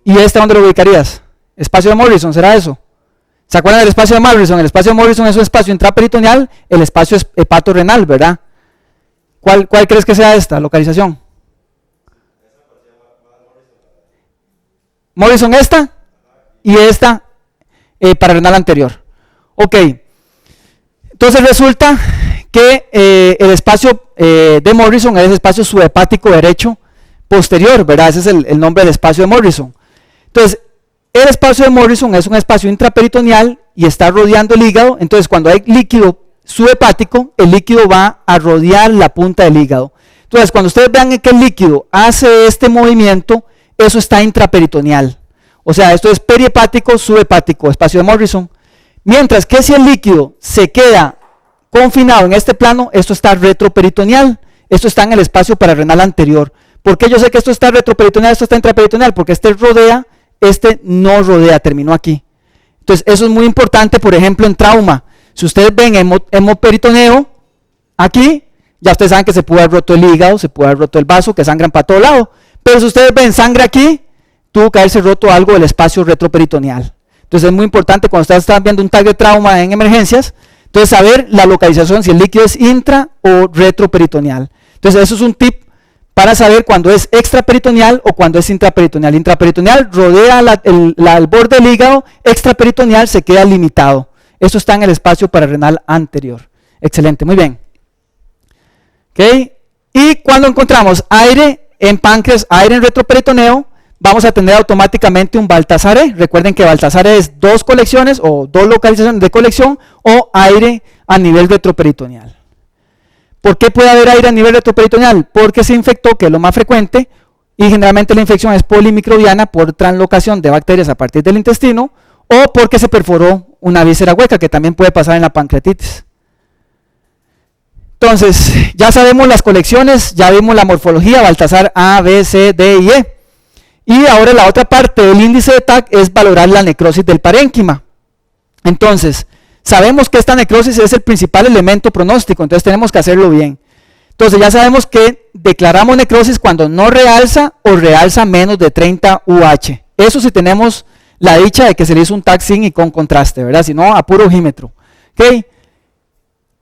¿Y esta dónde lo ubicarías? Espacio de Morrison, ¿será eso? ¿Se acuerdan del espacio de Morrison? El espacio de Morrison es un espacio intraperitoneal, el espacio es hepatorrenal, ¿verdad? ¿Cuál crees que sea esta localización? Morrison esta y esta pararrenal anterior. Ok, entonces resulta que el espacio de Morrison es el espacio subhepático derecho posterior, ¿verdad? Ese es el nombre del espacio de Morrison. Entonces, el espacio de Morrison es un espacio intraperitoneal y está rodeando el hígado. Entonces, cuando hay líquido subhepático, el líquido va a rodear la punta del hígado. Entonces, cuando ustedes vean que el líquido hace este movimiento, eso está intraperitoneal. O sea, esto es perihepático, subhepático, espacio de Morrison. Mientras que si el líquido se queda confinado en este plano, esto está retroperitoneal. Esto está en el espacio pararrenal anterior. ¿Por qué yo sé que esto está retroperitoneal, esto está intraperitoneal? Porque este rodea, este no rodea, terminó aquí. Entonces, eso es muy importante, por ejemplo, en trauma. Si ustedes ven hemoperitoneo, aquí, ya ustedes saben que se puede haber roto el hígado, se puede haber roto el vaso, que sangran para todo lado. Pero si ustedes ven sangre aquí, tuvo que haberse roto algo del espacio retroperitoneal. Entonces, es muy importante cuando ustedes están viendo un tag de trauma en emergencias, entonces saber la localización, si el líquido es intra o retroperitoneal. Entonces, eso es un tip para saber cuando es extraperitoneal o cuando es intraperitoneal. Intraperitoneal rodea el borde del hígado, extraperitoneal se queda limitado. Eso está en el espacio pararrenal anterior. Excelente, muy bien. ¿Okay? Y cuando encontramos aire en páncreas, aire en retroperitoneo, vamos a tener automáticamente un Baltasar. Recuerden que Baltasar es dos colecciones o dos localizaciones de colección o aire a nivel retroperitoneal. ¿Por qué puede haber aire a nivel retroperitoneal? Porque se infectó, que es lo más frecuente, y generalmente la infección es polimicrobiana por translocación de bacterias a partir del intestino, o porque se perforó una víscera hueca, que también puede pasar en la pancreatitis. Entonces, ya sabemos las colecciones, ya vimos la morfología, Baltasar A, B, C, D y E. Y ahora la otra parte del índice de TAC es valorar la necrosis del parénquima. Entonces, sabemos que esta necrosis es el principal elemento pronóstico, entonces tenemos que hacerlo bien. Entonces ya sabemos que declaramos necrosis cuando no realza o realza menos de 30 UH. Eso si tenemos la dicha de que se le hizo un TAC sin y con contraste, ¿verdad? Si no, a puro ojímetro. ¿Okay?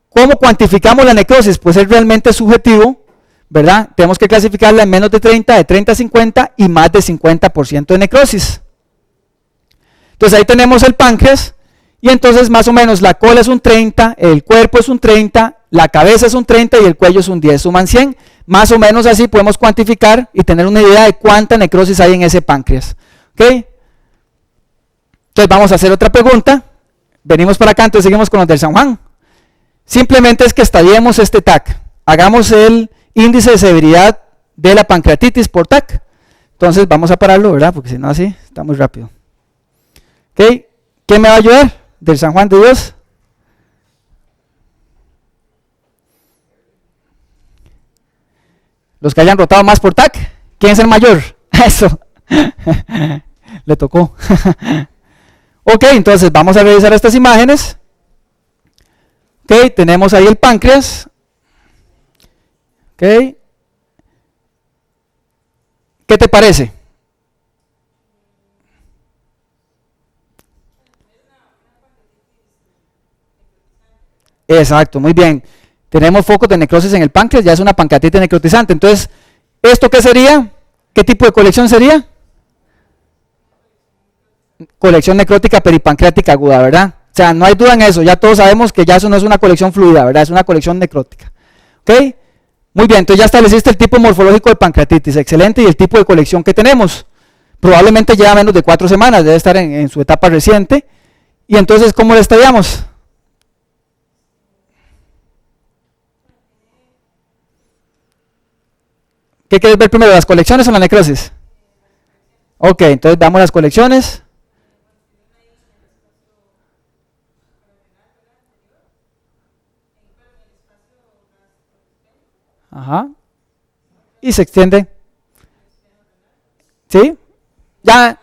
¿Cómo cuantificamos la necrosis? Pues es realmente subjetivo, ¿verdad? Tenemos que clasificarla en menos de 30, de 30 a 50 y más de 50% de necrosis. Entonces ahí tenemos el páncreas. Y entonces más o menos la cola es un 30, el cuerpo es un 30, la cabeza es un 30 y el cuello es un 10, suman 100. Más o menos así podemos cuantificar y tener una idea de cuánta necrosis hay en ese páncreas. ¿Okay? Entonces vamos a hacer otra pregunta. Venimos para acá, entonces seguimos con los del San Juan. Simplemente es que estadiemos este TAC. Hagamos el índice de severidad de la pancreatitis por TAC. Entonces vamos a pararlo, ¿verdad? Porque si no así está muy rápido. ¿Okay? ¿Quién me va a ayudar? Del San Juan de Dios. Los que hayan rotado más por TAC. ¿Quién es el mayor? Eso. Le tocó. Ok, entonces vamos a revisar estas imágenes. Ok, tenemos ahí el páncreas. Ok. ¿Qué te parece? Exacto, muy bien. Tenemos focos de necrosis en el páncreas, ya es una pancreatitis necrotizante. Entonces, ¿esto qué sería? ¿Qué tipo de colección sería? Colección necrótica peripancreática aguda, ¿verdad? O sea, no hay duda en eso, ya todos sabemos que ya eso no es una colección fluida, ¿verdad? Es una colección necrótica. ¿Ok? Muy bien, entonces ya estableciste el tipo morfológico de pancreatitis, excelente, y el tipo de colección que tenemos. Probablemente lleva menos de 4 semanas, debe estar en su etapa reciente. Y entonces, ¿cómo le estallamos? ¿Qué quieres ver primero, las colecciones o la necrosis? Ok, entonces veamos las colecciones. Ajá. Y se extiende. ¿Sí? Ya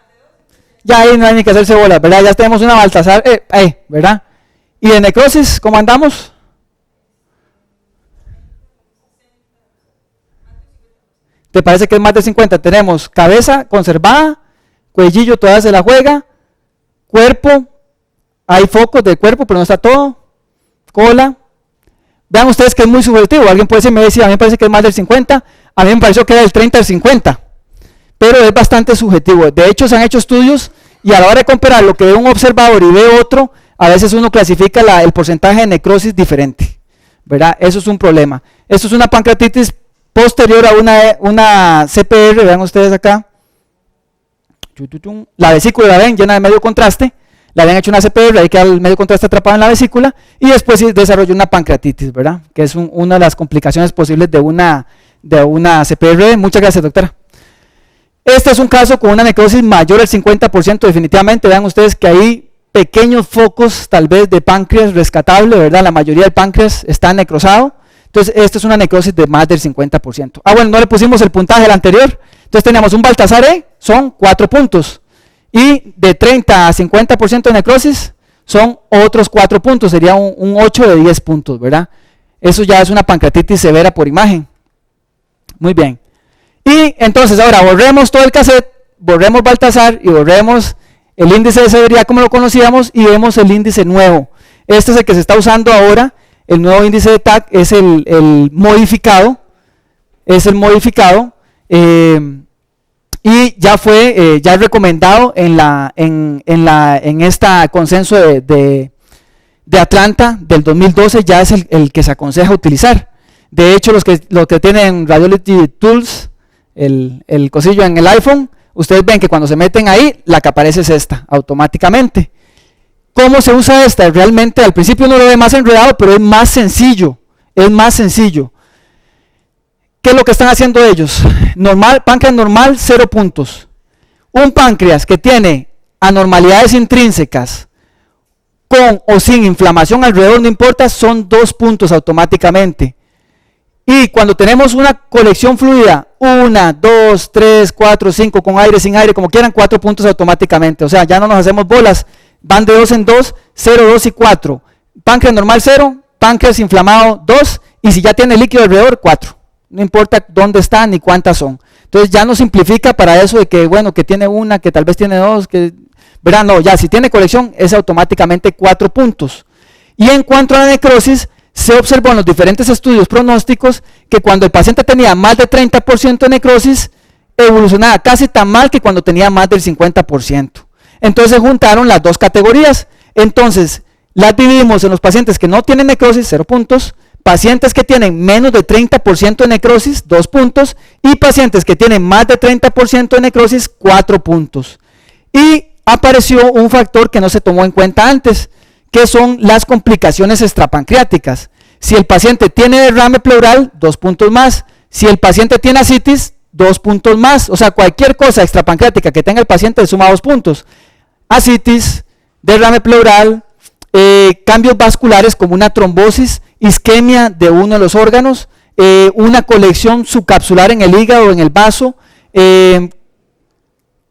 ahí no hay ni que hacerse bolas, ¿verdad? Ya tenemos una Baltasar, ¿verdad? ¿Y de necrosis, cómo andamos? ¿Te parece que es más de 50? Tenemos cabeza conservada, cuellillo todavía se la juega, cuerpo, hay focos del cuerpo, pero no está todo, cola. Vean ustedes que es muy subjetivo, alguien puede decirme, a mí me parece que es más del 50, a mí me pareció que era del 30 al 50, pero es bastante subjetivo. De hecho, se han hecho estudios y a la hora de comparar lo que ve un observador y ve otro, a veces uno clasifica el porcentaje de necrosis diferente, ¿verdad? Eso es un problema. Esto es una pancreatitis posterior a una CPR, vean ustedes acá, la vesícula la ven llena de medio contraste, le habían hecho una CPR, ahí queda el medio contraste atrapado en la vesícula, y después sí desarrolló una pancreatitis, ¿verdad? Que es una de las complicaciones posibles de una CPR. Muchas gracias, doctora. Este es un caso con una necrosis mayor al 50% definitivamente. Vean ustedes que hay pequeños focos tal vez de páncreas rescatable, ¿verdad? La mayoría del páncreas está necrosado. Entonces, esta es una necrosis de más del 50%. Bueno, no le pusimos el puntaje al anterior. Entonces, teníamos un Baltasar E, son 4 puntos. Y de 30 a 50% de necrosis, son otros 4 puntos. Sería un 8 de 10 puntos, ¿verdad? Eso ya es una pancreatitis severa por imagen. Muy bien. Y entonces, ahora, borremos todo el cassette, borremos Baltasar y borremos el índice de severidad como lo conocíamos y vemos el índice nuevo. Este es el que se está usando ahora. El nuevo índice de TAC es el modificado, y ya fue ya recomendado en esta consenso de Atlanta del 2012, ya es el que se aconseja utilizar. De hecho, los que tienen Radiology Tools, el cosillo en el iPhone, ustedes ven que cuando se meten ahí, la que aparece es esta, automáticamente. ¿Cómo se usa esta? Realmente al principio uno lo ve más enredado, pero es más sencillo. Es más sencillo. ¿Qué es lo que están haciendo ellos? Páncreas normal, 0 puntos. Un páncreas que tiene anormalidades intrínsecas, con o sin inflamación alrededor, no importa, son 2 puntos automáticamente. Y cuando tenemos una colección fluida, 1, 2, 3, 4, 5, con aire, sin aire, como quieran, 4 puntos automáticamente. O sea, ya no nos hacemos bolas. Van de 2 en 2, 0, 2 y 4. Páncreas normal 0, páncreas inflamado 2, y si ya tiene líquido alrededor, 4. No importa dónde están ni cuántas son. Entonces ya no simplifica para eso de que, bueno, que tiene una, que tal vez tiene 2, que, verán, no, ya si tiene colección es automáticamente 4 puntos. Y en cuanto a la necrosis, se observó en los diferentes estudios pronósticos que cuando el paciente tenía más de 30% de necrosis, evolucionaba casi tan mal que cuando tenía más del 50%. Entonces se juntaron las dos categorías. Entonces las dividimos en los pacientes que no tienen necrosis, 0 puntos, pacientes que tienen menos de 30% de necrosis, 2 puntos, y pacientes que tienen más de 30% de necrosis, 4 puntos. Y apareció un factor que no se tomó en cuenta antes, que son las complicaciones extrapancreáticas. Si el paciente tiene derrame pleural, 2 puntos más. Si el paciente tiene ascitis, 2 puntos más. O sea, cualquier cosa extrapancreática que tenga el paciente suma 2 puntos. Ascitis, derrame pleural, cambios vasculares como una trombosis, isquemia de uno de los órganos, una colección subcapsular en el hígado o en el vaso,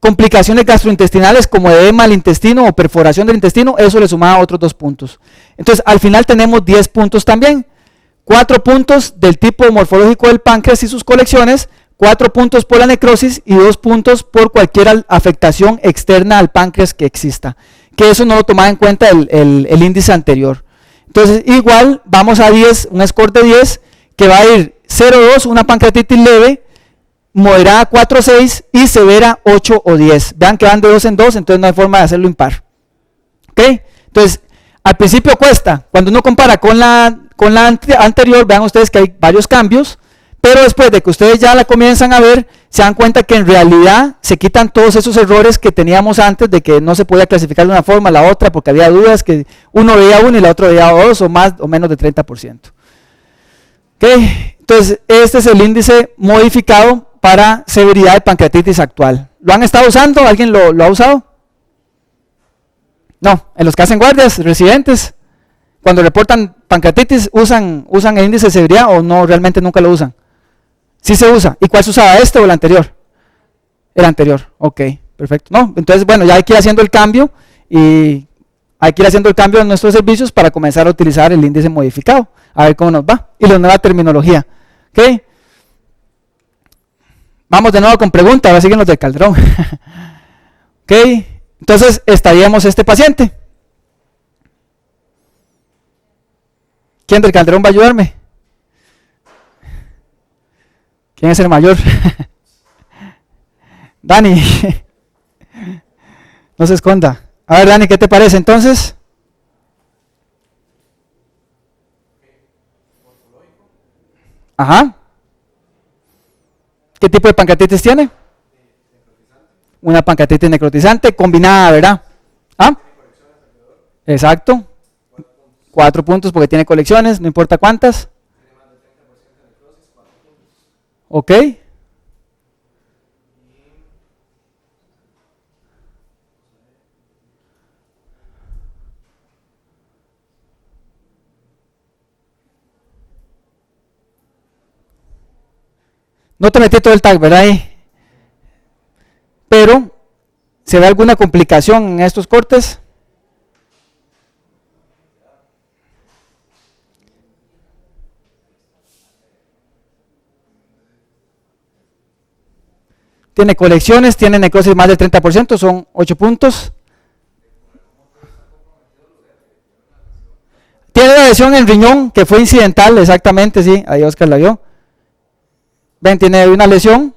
complicaciones gastrointestinales como edema al intestino o perforación del intestino, eso le sumaba otros 2 puntos. Entonces, al final tenemos 10 puntos también. 4 puntos del tipo morfológico del páncreas y sus colecciones, 4 puntos por la necrosis y 2 puntos por cualquier afectación externa al páncreas que exista. Que eso no lo tomaba en cuenta el índice anterior. Entonces, igual, vamos a 10, un score de 10, que va a ir 0,2, una pancreatitis leve, moderada 4,6 y severa 8 o 10. Vean que van de 2 en 2, entonces no hay forma de hacerlo impar. ¿Ok? Entonces, al principio cuesta. Cuando uno compara con la anterior, vean ustedes que hay varios cambios, pero después de que ustedes ya la comienzan a ver, se dan cuenta que en realidad se quitan todos esos errores que teníamos antes de que no se podía clasificar de una forma a la otra porque había dudas que uno veía uno y la otra veía 2 o más o menos de 30%. ¿Okay? Entonces, este es el índice modificado para severidad de pancreatitis actual. ¿Lo han estado usando? ¿Alguien lo ha usado? No, en los que hacen guardias, residentes, cuando reportan pancreatitis, ¿usan el índice de severidad o no, realmente nunca lo usan? Sí se usa. ¿Y cuál se usaba, este o el anterior? El anterior, ok, perfecto. No, entonces, bueno, ya hay que ir haciendo el cambio y hay que ir haciendo el cambio en nuestros servicios para comenzar a utilizar el índice modificado, a ver cómo nos va. Y la nueva terminología, ok. Vamos de nuevo con preguntas, ahora siguen los del Calderón. Ok, entonces estaríamos este paciente. ¿Quién del Calderón va a ayudarme? ¿Quién es el mayor? Dani. No se esconda. A ver, Dani, ¿qué te parece entonces? Ajá. ¿Qué tipo de pancreatitis tiene? Una pancreatitis necrotizante combinada, ¿verdad? ¿Ah? Exacto. 4 puntos porque tiene colecciones, no importa cuántas. Ok. No te metí todo el tag, ¿verdad? Pero, ¿se ve alguna complicación en estos cortes? Tiene colecciones, tiene necrosis más del 30%, son 8 puntos. Tiene una lesión en riñón que fue incidental, exactamente, sí, ahí Oscar la vio. Ven, tiene una lesión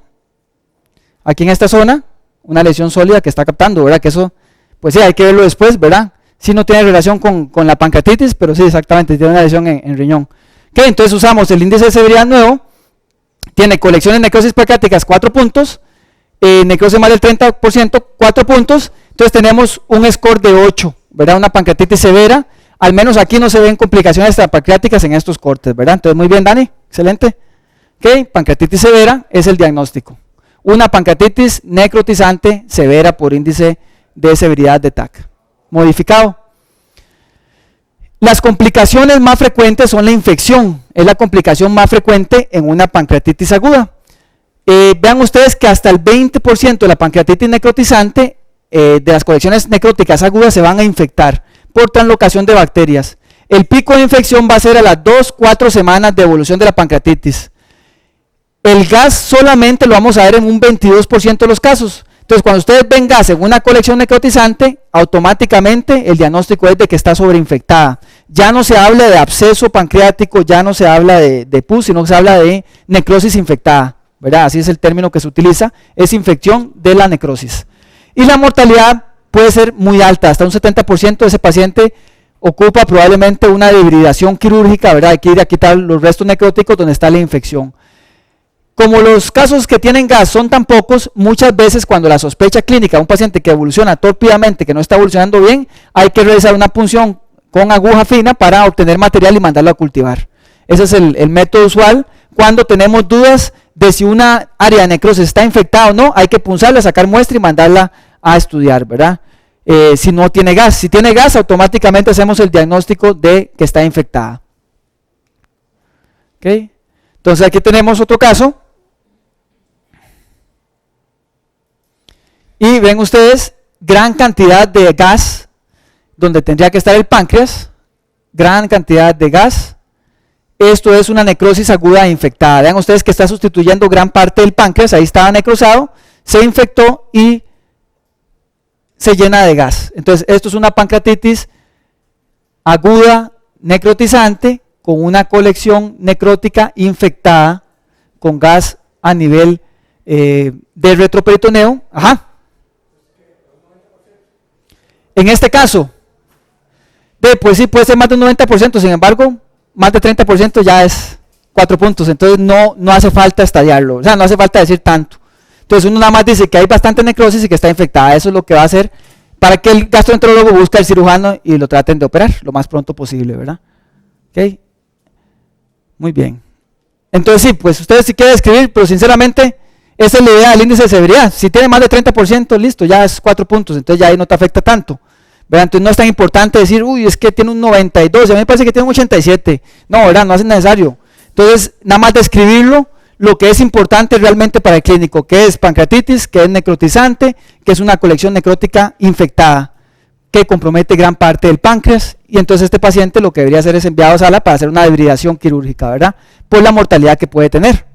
aquí en esta zona, una lesión sólida que está captando, ¿verdad? Que eso, pues sí, hay que verlo después, ¿verdad? Sí, no tiene relación con la pancreatitis, pero sí, exactamente, tiene una lesión en riñón. Ok, entonces usamos el índice de severidad nuevo, tiene colecciones necrosis pancreáticas 4 puntos, necrosis más del 30%, 4 puntos, entonces tenemos un score de 8, ¿verdad? Una pancreatitis severa, al menos aquí no se ven complicaciones pancreáticas en estos cortes, ¿verdad? Entonces, muy bien, Dani, excelente. Ok, pancreatitis severa es el diagnóstico. Una pancreatitis necrotizante severa por índice de severidad de TAC. Modificado. Las complicaciones más frecuentes son la infección, es la complicación más frecuente en una pancreatitis aguda. Vean ustedes que hasta el 20% de la pancreatitis necrotizante, de las colecciones necróticas agudas, se van a infectar por translocación de bacterias. El pico de infección va a ser a las 2-4 semanas de evolución de la pancreatitis. El gas solamente lo vamos a ver en un 22% de los casos. Entonces, cuando ustedes ven gas en una colección necrotizante, automáticamente el diagnóstico es de que está sobreinfectada. Ya no se habla de absceso pancreático, ya no se habla de pus, sino que se habla de necrosis infectada, ¿verdad? Así es el término que se utiliza, es infección de la necrosis. Y la mortalidad puede ser muy alta, hasta un 70% de ese paciente ocupa probablemente una dehibridación quirúrgica, ¿verdad? Hay que ir a quitar los restos necróticos donde está la infección. Como los casos que tienen gas son tan pocos, muchas veces cuando la sospecha clínica de un paciente que evoluciona tórpidamente, que no está evolucionando bien, hay que realizar una punción con aguja fina para obtener material y mandarlo a cultivar. Ese es el método usual. Cuando tenemos dudas de si una área de necrosis está infectada o no, hay que punzarla, sacar muestra y mandarla a estudiar, ¿verdad? Si no tiene gas. Si tiene gas, automáticamente hacemos el diagnóstico de que está infectada. ¿Okay? Entonces aquí tenemos otro caso. Y ven ustedes, gran cantidad de gas, donde tendría que estar el páncreas, gran cantidad de gas. Esto es una necrosis aguda infectada. Vean ustedes que está sustituyendo gran parte del páncreas, ahí estaba necrosado, se infectó y se llena de gas. Entonces, esto es una pancreatitis aguda necrotizante con una colección necrótica infectada con gas a nivel del retroperitoneo. Ajá. En este caso, pues sí, puede ser más de un 90%, sin embargo, más de 30% ya es 4 puntos, entonces no hace falta estadiarlo, o sea, no hace falta decir tanto. Entonces uno nada más dice que hay bastante necrosis y que está infectada, eso es lo que va a hacer para que el gastroenterólogo busque al cirujano y lo traten de operar lo más pronto posible, ¿verdad? Ok, muy bien. Entonces sí, pues ustedes si quieren escribir, pero sinceramente esa es la idea del índice de severidad. Si tiene más de 30%, listo, ya es 4 puntos, entonces ya ahí no te afecta tanto. ¿Verdad? Entonces no es tan importante decir, uy, es que tiene un 92, a mí me parece que tiene un 87. No, ¿verdad? No es necesario. Entonces, nada más describirlo, lo que es importante realmente para el clínico, que es pancreatitis, que es necrotizante, que es una colección necrótica infectada, que compromete gran parte del páncreas, y entonces este paciente lo que debería hacer es enviado a sala para hacer una debridación quirúrgica, ¿verdad? Por la mortalidad que puede tener.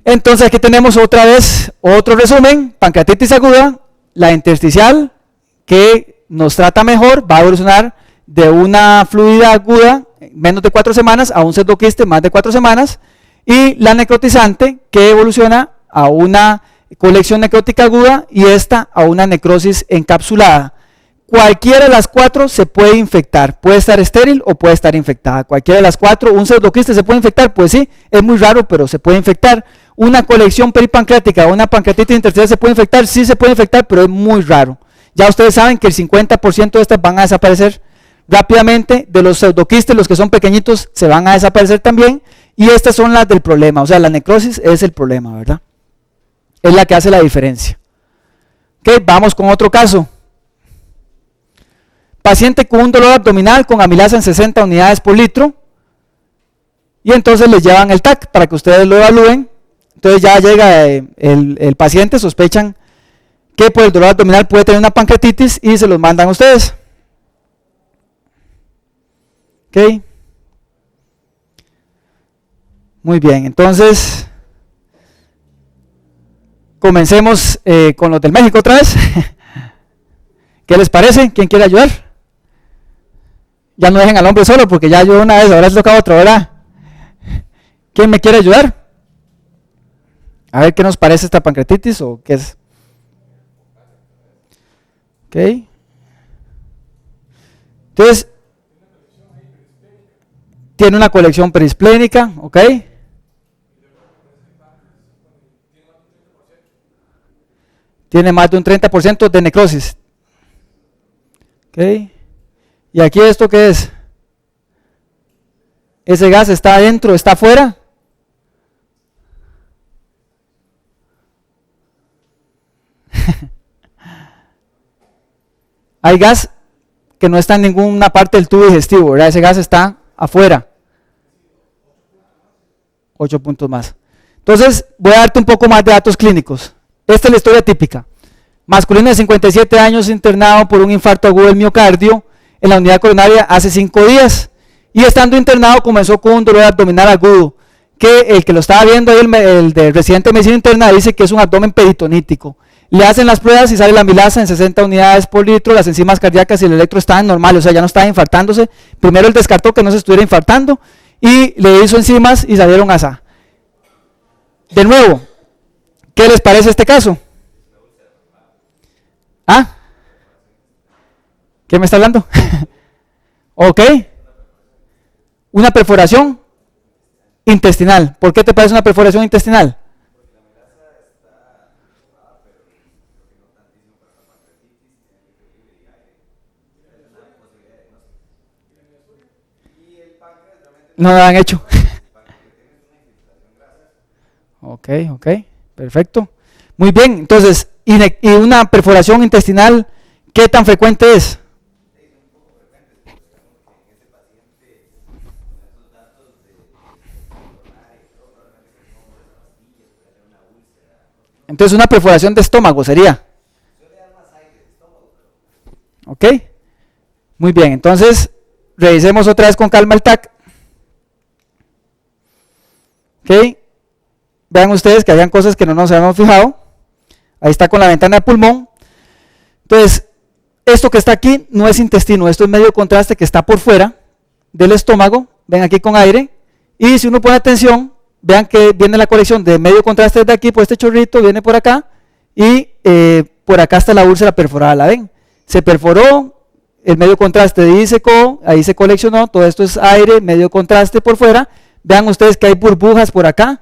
Entonces aquí tenemos otra vez otro resumen: pancreatitis aguda, la intersticial, que nos trata mejor, va a evolucionar de una fluida aguda menos de 4 semanas a un pseudoquiste más de 4 semanas, y la necrotizante, que evoluciona a una colección necrótica aguda y esta a una necrosis encapsulada. Cualquiera de las 4 se puede infectar, puede estar estéril o puede estar infectada. Cualquiera de las 4, un pseudoquiste se puede infectar, pues sí, es muy raro, pero se puede infectar. Una colección peripancreática o una pancreatitis intersticial se puede infectar, sí se puede infectar, pero es muy raro. Ya ustedes saben que el 50% de estas van a desaparecer rápidamente. De los pseudoquistes, los que son pequeñitos se van a desaparecer también, y estas son las del problema, o sea, la necrosis es el problema, ¿verdad? Es la que hace la diferencia. Ok, vamos con otro caso. Paciente con un dolor abdominal con amilasa en 60 unidades por litro, y entonces les llevan el TAC para que ustedes lo evalúen. Entonces ya llega el paciente, sospechan que por el dolor abdominal puede tener una pancreatitis y se los mandan a ustedes. Ok. Muy bien, entonces comencemos con los del México otra vez. ¿Qué les parece? ¿Quién quiere ayudar? Ya no dejen al hombre solo, porque ya ayudó una vez, ahora les toca otra, ¿verdad? ¿Quién me quiere ayudar? A ver qué nos parece esta pancreatitis o qué es. Ok. Entonces, tiene una colección perisplénica, ok. Tiene más de un 30% de necrosis. Ok. ¿Y aquí esto qué es? ¿Ese gas está adentro, está afuera? Hay gas que no está en ninguna parte del tubo digestivo, ¿verdad? Ese gas está afuera. 8 puntos más. Entonces, voy a darte un poco más de datos clínicos. Esta es la historia típica. Masculino de 57 años internado por un infarto agudo del miocardio en la unidad coronaria hace 5 días. Y estando internado comenzó con un dolor abdominal agudo, que el que lo estaba viendo ahí, el de residente de medicina interna, dice que es un abdomen peritonítico. Le hacen las pruebas y sale la amilasa en 60 unidades por litro, las enzimas cardíacas y el electro estaban normales, o sea, ya no estaba infartándose. Primero él descartó que no se estuviera infartando y le hizo enzimas y salieron asá. De nuevo, ¿qué les parece este caso? ¿Ah? ¿Qué me está hablando? Ok. Una perforación intestinal. ¿Por qué te parece una perforación intestinal? No lo han hecho. Ok, ok, perfecto. Muy bien, entonces, ¿y una perforación intestinal qué tan frecuente es? Entonces, una perforación de estómago sería. Ok, muy bien, entonces, revisemos otra vez con calma el TAC. Ok, vean ustedes que habían cosas que no nos habíamos fijado. Ahí está con la ventana de pulmón. Entonces, esto que está aquí no es intestino, esto es medio contraste que está por fuera del estómago. Ven aquí con aire. Y si uno pone atención, vean que viene la colección de medio contraste desde aquí, por este chorrito, viene por acá. Y por acá está la úlcera perforada, ¿la ven? Se perforó, el medio contraste disecó, ahí se coleccionó, todo esto es aire, medio contraste por fuera. Vean ustedes que hay burbujas por acá.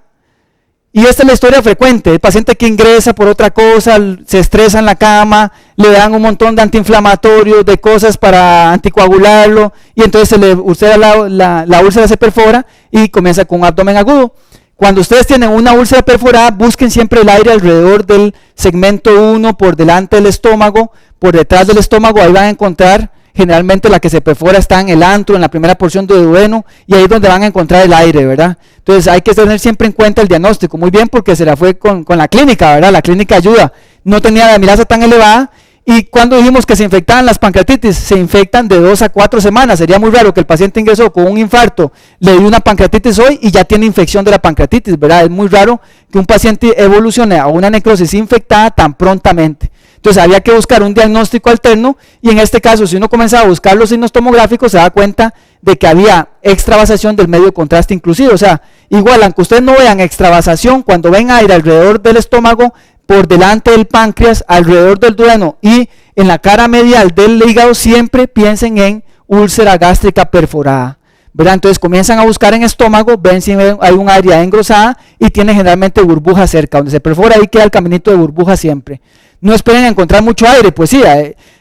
Y esta es la historia frecuente, el paciente que ingresa por otra cosa, se estresa en la cama, le dan un montón de antiinflamatorios, de cosas para anticoagularlo, y entonces se le úlcera la úlcera se perfora y comienza con un abdomen agudo. Cuando ustedes tienen una úlcera perforada, busquen siempre el aire alrededor del segmento 1, por delante del estómago, por detrás del estómago, ahí van a encontrar. Generalmente la que se perfora está en el antro, en la primera porción de duodeno, y ahí es donde van a encontrar el aire, ¿verdad? Entonces hay que tener siempre en cuenta el diagnóstico, muy bien, porque se la fue con la clínica, ¿verdad? La clínica ayuda, no tenía la amilasa tan elevada, y cuando dijimos que se infectaban las pancreatitis, se infectan de 2 a 4 semanas, sería muy raro que el paciente ingresó con un infarto, le dio una pancreatitis hoy y ya tiene infección de la pancreatitis, ¿verdad? Es muy raro que un paciente evolucione a una necrosis infectada tan prontamente. Entonces había que buscar un diagnóstico alterno, y en este caso, si uno comenzaba a buscar los signos tomográficos, se da cuenta de que había extravasación del medio de contraste inclusive. O sea, igual, aunque ustedes no vean extravasación, cuando ven aire alrededor del estómago, por delante del páncreas, alrededor del duodeno y en la cara medial del hígado, siempre piensen en úlcera gástrica perforada, ¿verdad? Entonces comienzan a buscar en estómago, ven si hay un área engrosada y tiene generalmente burbuja cerca, donde se perfora, ahí queda el caminito de burbuja siempre. No esperen a encontrar mucho aire, pues sí,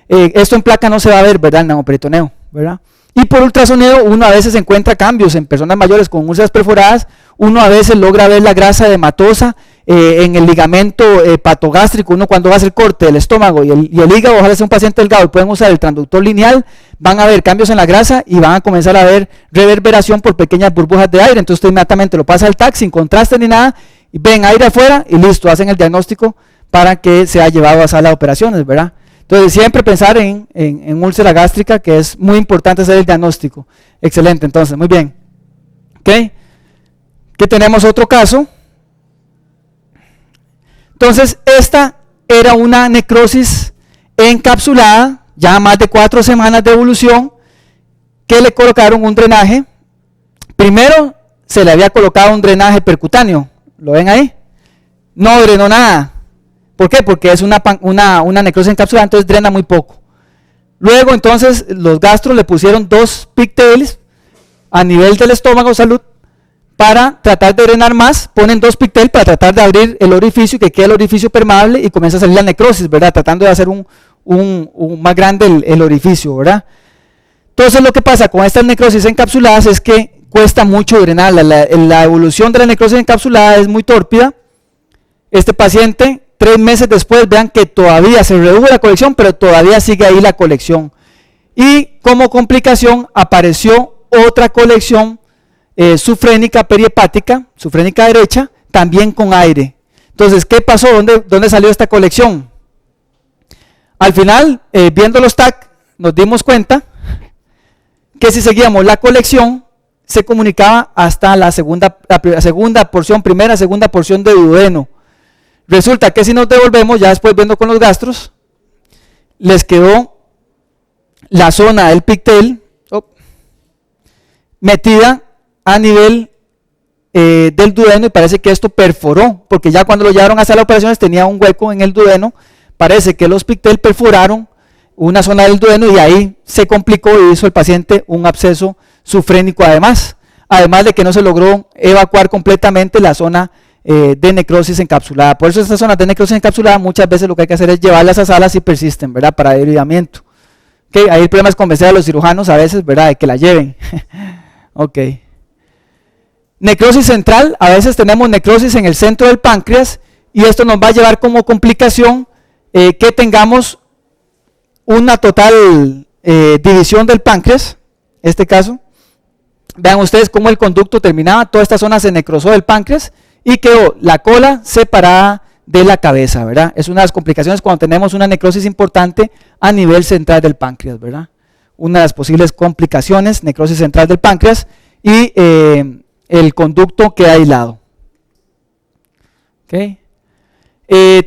esto en placa no se va a ver, ¿verdad? El neumoperitoneo, ¿verdad? Y por ultrasonido uno a veces encuentra cambios en personas mayores con úlceras perforadas, uno a veces logra ver la grasa edematosa en el ligamento patogástrico, uno cuando va a hacer corte del estómago y el hígado, ojalá sea un paciente delgado y pueden usar el transductor lineal, van a ver cambios en la grasa y van a comenzar a ver reverberación por pequeñas burbujas de aire. Entonces usted inmediatamente lo pasa al TAC sin contraste ni nada, y ven aire afuera y listo, hacen el diagnóstico para que sea llevado a sala de operaciones, ¿verdad? Entonces siempre pensar en úlcera gástrica, que es muy importante hacer el diagnóstico. Excelente, entonces, muy bien. ¿Ok? Aquí tenemos otro caso. Entonces, esta era una necrosis encapsulada, ya más de 4 semanas de evolución, que le colocaron un drenaje. Primero se le había colocado un drenaje percutáneo, ¿lo ven ahí? No drenó nada. ¿Por qué? Porque es una necrosis encapsulada, entonces drena muy poco. Luego entonces los gastros le pusieron 2 pigtails a nivel del estómago, salud, para tratar de drenar más, ponen 2 pigtails para tratar de abrir el orificio y que quede el orificio permeable y comienza a salir la necrosis, ¿verdad? Tratando de hacer más grande el orificio, ¿verdad? Entonces lo que pasa con estas necrosis encapsuladas es que cuesta mucho drenarla, la evolución de la necrosis encapsulada es muy tórpida. Este paciente 3 meses después, vean que todavía se redujo la colección, pero todavía sigue ahí la colección. Y como complicación apareció otra colección sufrénica perihepática, sufrénica derecha, también con aire. Entonces, ¿qué pasó? ¿Dónde salió esta colección? Al final, viendo los TAC, nos dimos cuenta que si seguíamos la colección, se comunicaba hasta la segunda porción, segunda porción de duodeno. Resulta que si nos devolvemos, ya después viendo con los gastros, les quedó la zona del pigtail metida a nivel del duodeno, y parece que esto perforó, porque ya cuando lo llevaron a sala de operaciones tenía un hueco en el duodeno. Parece que los pigtail perforaron una zona del duodeno y ahí se complicó y hizo el paciente un absceso sufrénico además de que no se logró evacuar completamente la zona de necrosis encapsulada. Por eso estas zonas de necrosis encapsulada muchas veces lo que hay que hacer es llevarlas a salas si persisten, ¿verdad? Para debridamiento. Okay, ahí el problema es convencer a los cirujanos a veces, ¿verdad? De que la lleven. Ok. Necrosis central, a veces tenemos necrosis en el centro del páncreas y esto nos va a llevar como complicación que tengamos una total división del páncreas, en este caso. Vean ustedes cómo el conducto terminaba, toda esta zona se necrosó del páncreas y quedó la cola separada de la cabeza, ¿verdad? Es una de las complicaciones cuando tenemos una necrosis importante a nivel central del páncreas, ¿verdad? Una de las posibles complicaciones, necrosis central del páncreas y el conducto queda aislado. ¿Okay?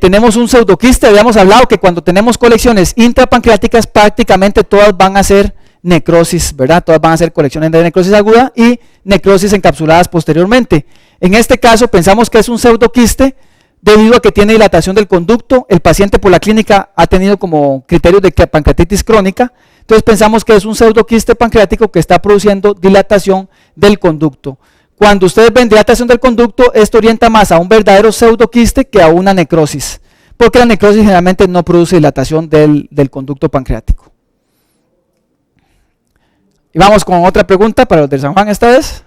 Tenemos un pseudoquiste, habíamos hablado que cuando tenemos colecciones intrapancreáticas prácticamente todas van a ser necrosis, ¿verdad? Todas van a ser colecciones de necrosis aguda y necrosis encapsuladas posteriormente. En este caso pensamos que es un pseudoquiste debido a que tiene dilatación del conducto. El paciente por la clínica ha tenido como criterios de pancreatitis crónica, entonces pensamos que es un pseudoquiste pancreático que está produciendo dilatación del conducto. Cuando ustedes ven dilatación del conducto, esto orienta más a un verdadero pseudoquiste que a una necrosis, porque la necrosis generalmente no produce dilatación del conducto pancreático. Y vamos con otra pregunta para los de San Juan esta vez.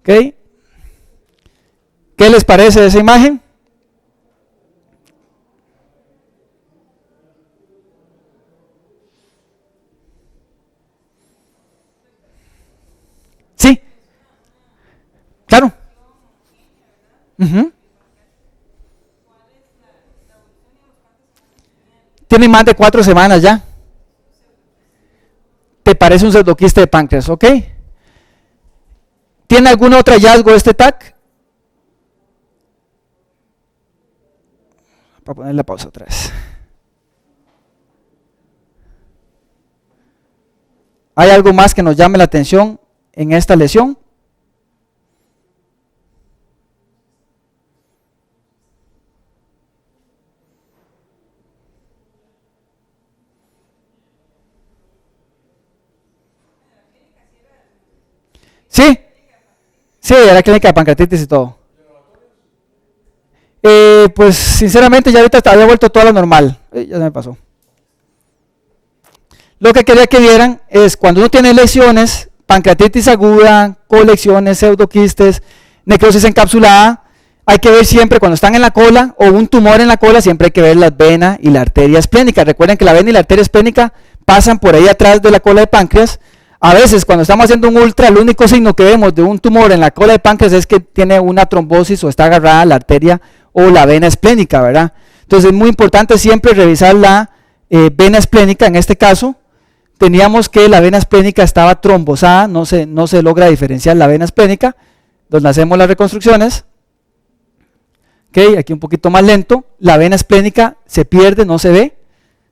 ¿Okay? ¿Qué les parece esa imagen? Sí, claro. Tiene más de 4 semanas ya. ¿Te parece un pseudoquiste de páncreas? ¿Ok? ¿Tiene algún otro hallazgo este TAC? Para poner la pausa otra vez. ¿Hay algo más que nos llame la atención en esta lesión? Sí, sí, era clínica de pancreatitis y todo. Pues sinceramente ya ahorita había vuelto todo a lo normal. Ya se me pasó. Lo que quería que vieran es cuando uno tiene lesiones, pancreatitis aguda, colecciones, pseudoquistes, necrosis encapsulada, hay que ver siempre cuando están en la cola o un tumor en la cola, siempre hay que ver la vena y la arteria esplénica. Recuerden que la vena y la arteria esplénica pasan por ahí atrás de la cola de páncreas. A veces cuando estamos haciendo un ultra, el único signo que vemos de un tumor en la cola de páncreas es que tiene una trombosis o está agarrada la arteria o la vena esplénica, ¿verdad? Entonces es muy importante siempre revisar la vena esplénica. En este caso teníamos que la vena esplénica estaba trombosada, no se logra diferenciar la vena esplénica, donde hacemos las reconstrucciones. Okay, aquí un poquito más lento, la vena esplénica se pierde, no se ve,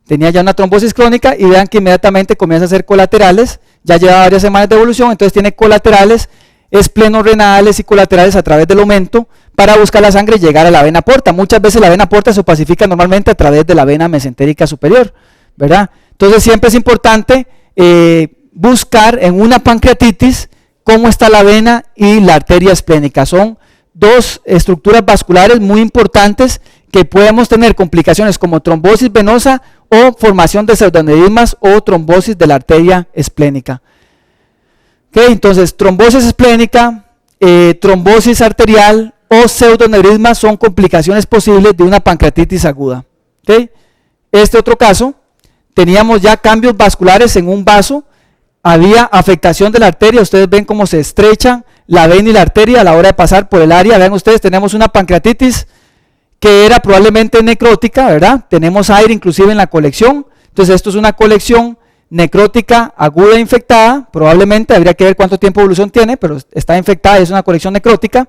tenía ya una trombosis crónica y vean que inmediatamente comienza a hacer colaterales, ya lleva varias semanas de evolución, entonces tiene colaterales, esplenorrenales y colaterales a través del aumento para buscar la sangre y llegar a la vena porta. Muchas veces la vena porta se opacifica normalmente a través de la vena mesentérica superior, ¿verdad? Entonces siempre es importante buscar en una pancreatitis cómo está la vena y la arteria esplénica. Son dos estructuras vasculares muy importantes que podemos tener complicaciones como trombosis venosa o formación de pseudoaneurismas o trombosis de la arteria esplénica. Okay, entonces trombosis esplénica, trombosis arterial o pseudoaneurismas son complicaciones posibles de una pancreatitis aguda. Okay. Este otro caso, teníamos ya cambios vasculares en un vaso, había afectación de la arteria, ustedes ven cómo se estrecha la vena y la arteria a la hora de pasar por el área. Vean ustedes, tenemos una pancreatitis que era probablemente necrótica, ¿verdad? Tenemos aire inclusive en la colección, entonces esto es una colección necrótica aguda e infectada, probablemente habría que ver cuánto tiempo de evolución tiene, pero está infectada y es una colección necrótica,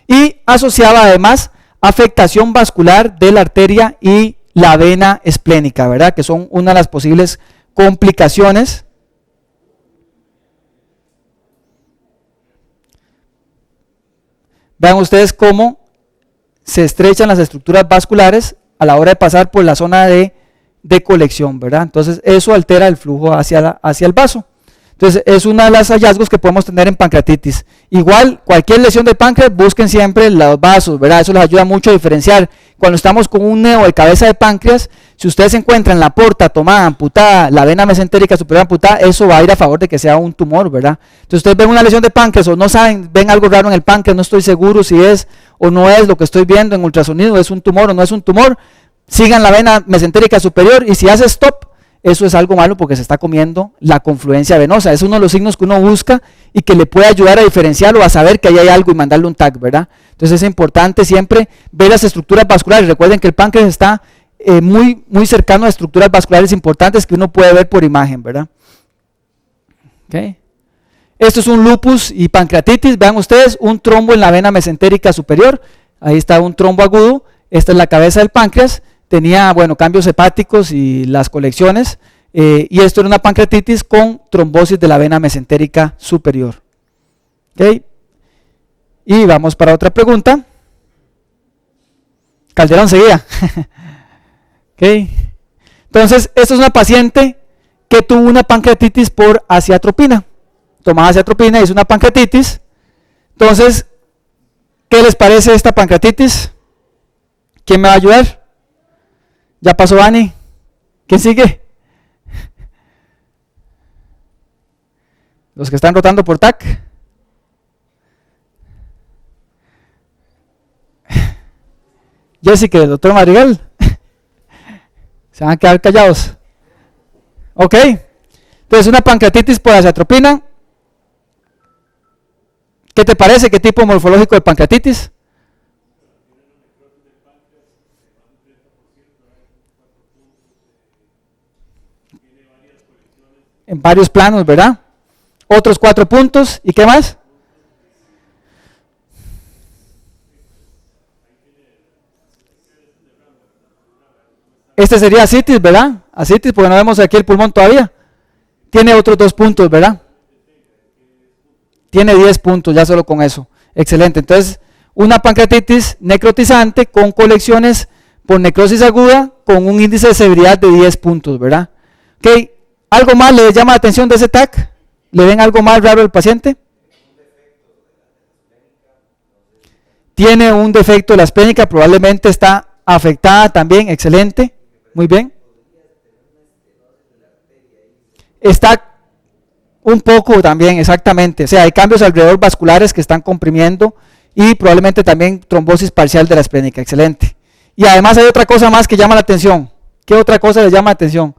y asociaba además afectación vascular de la arteria y la vena esplénica, ¿verdad? Que son una de las posibles complicaciones. Vean ustedes cómo se estrechan las estructuras vasculares a la hora de pasar por la zona de colección, ¿verdad? Entonces eso altera el flujo hacia el vaso. Entonces es uno de los hallazgos que podemos tener en pancreatitis. Igual, cualquier lesión de páncreas, busquen siempre los vasos, ¿verdad? Eso les ayuda mucho a diferenciar. Cuando estamos con un neo de cabeza de páncreas, si ustedes encuentran la porta tomada, amputada, la vena mesentérica superior amputada, eso va a ir a favor de que sea un tumor, ¿verdad? Entonces ustedes ven una lesión de páncreas o no saben, ven algo raro en el páncreas, no estoy seguro si es o no es lo que estoy viendo en ultrasonido, es un tumor o no es un tumor, sigan la vena mesentérica superior y si hace stop, eso es algo malo porque se está comiendo la confluencia venosa. Es uno de los signos que uno busca y que le puede ayudar a diferenciar o a saber que ahí hay algo y mandarle un tag, ¿verdad? Entonces es importante siempre ver las estructuras vasculares. Recuerden que el páncreas está muy cercano a estructuras vasculares importantes que uno puede ver por imagen, ¿verdad? Okay. Esto es un lupus y pancreatitis. Vean ustedes un trombo en la vena mesentérica superior. Ahí está un trombo agudo. Esta es la cabeza del páncreas. Tenía, bueno, cambios hepáticos y las colecciones, y esto era una pancreatitis con trombosis de la vena mesentérica superior. ¿Okay? Y vamos para otra pregunta. Calderón seguía. ¿Okay? Entonces, esta es una paciente que tuvo una pancreatitis por aciatropina. Tomaba aciatropina, hizo una pancreatitis, Entonces, ¿qué les parece esta pancreatitis? ¿Quién me va a ayudar? ¿Ya pasó Ani? ¿Quién sigue? Los que están rotando por TAC. Jessica, el doctor Madrigal. Se van a quedar callados. Ok. Entonces, una pancreatitis por aciatropina. ¿Qué te parece? ¿Qué tipo morfológico de pancreatitis? En varios planos, ¿verdad? Otros 4 puntos. ¿Y qué más? Este sería ascitis, ¿verdad? Ascitis, porque no vemos aquí el pulmón todavía. Tiene otros 2 puntos, ¿verdad? Tiene 10 puntos, ya solo con eso. Excelente. Entonces, una pancreatitis necrotizante con colecciones por necrosis aguda con un índice de severidad de 10 puntos, ¿verdad? Ok. ¿Algo más le llama la atención de ese TAC? ¿Le ven algo más raro al paciente? Tiene un defecto de la esplénica, probablemente está afectada también. Excelente. Muy bien. Está un poco también, exactamente. O sea, hay cambios alrededor vasculares que están comprimiendo y probablemente también trombosis parcial de la esplénica. Excelente. Y además hay otra cosa más que llama la atención. ¿Qué otra cosa le llama la atención?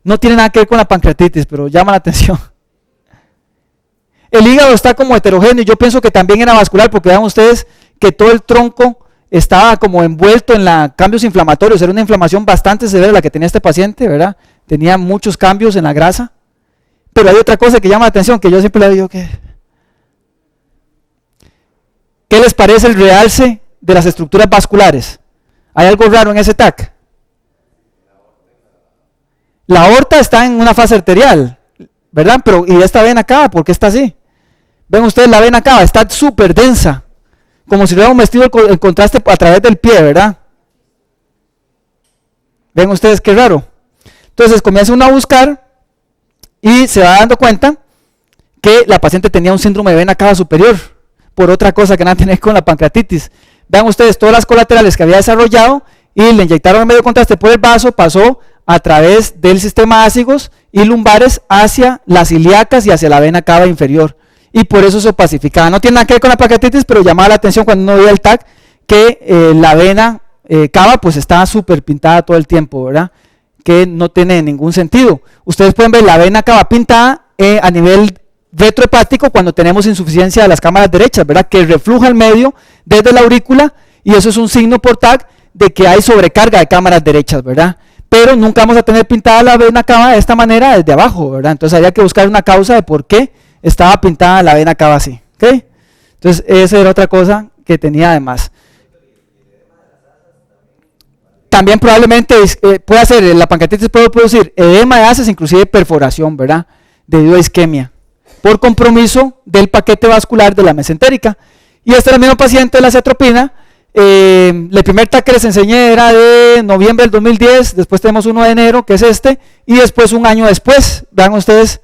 No tiene nada que ver con la pancreatitis, pero llama la atención. El hígado está como heterogéneo. Yo pienso que también era vascular, porque vean ustedes que todo el tronco estaba como envuelto en cambios inflamatorios. Era una inflamación bastante severa la que tenía este paciente, ¿verdad? Tenía muchos cambios en la grasa. Pero hay otra cosa que llama la atención, que yo siempre le digo que... ¿Qué les parece el realce de las estructuras vasculares? ¿Hay algo raro en ese TAC? La aorta está en una fase arterial, ¿verdad? Pero, ¿y esta vena cava? ¿Por qué está así? Ven ustedes la vena cava, está súper densa, como si le hubiéramos metido el contraste a través del pie, ¿verdad? Ven ustedes qué raro. Entonces comienza uno a buscar y se va dando cuenta que la paciente tenía un síndrome de vena cava superior, por otra cosa que nada tiene que ver con la pancreatitis. Vean ustedes todas las colaterales que había desarrollado y le inyectaron el medio contraste por el vaso, pasó a través del sistema ácigos y lumbares hacia las ilíacas y hacia la vena cava inferior. Y por eso se opacificaba. No tiene nada que ver con la pancreatitis, pero llamaba la atención cuando uno veía el TAC que la vena cava pues estaba súper pintada todo el tiempo, ¿verdad? Que no tiene ningún sentido. Ustedes pueden ver la vena cava pintada a nivel retrohepático cuando tenemos insuficiencia de las cámaras derechas, ¿verdad? Que refluja el medio desde la aurícula y eso es un signo por TAC de que hay sobrecarga de cámaras derechas, ¿verdad? Pero nunca vamos a tener pintada la vena cava de esta manera desde abajo, ¿verdad? Entonces había que buscar una causa de por qué estaba pintada la vena cava así, ¿ok? Entonces esa era otra cosa que tenía además. También probablemente puede hacer, la pancreatitis puede producir edema de asas, inclusive perforación, ¿verdad? Debido a isquemia, por compromiso del paquete vascular de la mesentérica. Y este es el mismo paciente de la aciatropina. El primer TAC que les enseñé era de noviembre del 2010, después tenemos uno de enero, que es este, y después un año después, vean ustedes,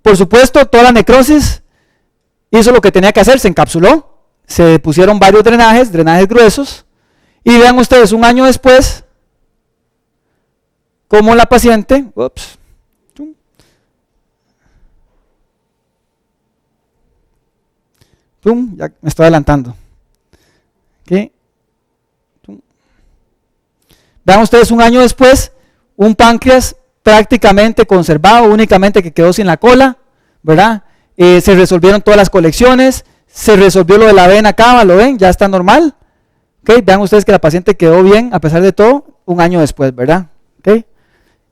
por supuesto, toda la necrosis hizo lo que tenía que hacer, se encapsuló, se pusieron varios drenajes gruesos, y vean ustedes un año después, como la paciente, ya me estoy adelantando. ¿Okay? Vean ustedes un año después, un páncreas prácticamente conservado, únicamente que quedó sin la cola, ¿verdad? Se resolvieron todas las colecciones, se resolvió lo de la vena cava, ¿lo ven? Ya está normal. ¿Okay? Vean ustedes que la paciente quedó bien a pesar de todo un año después, ¿verdad? ¿Okay?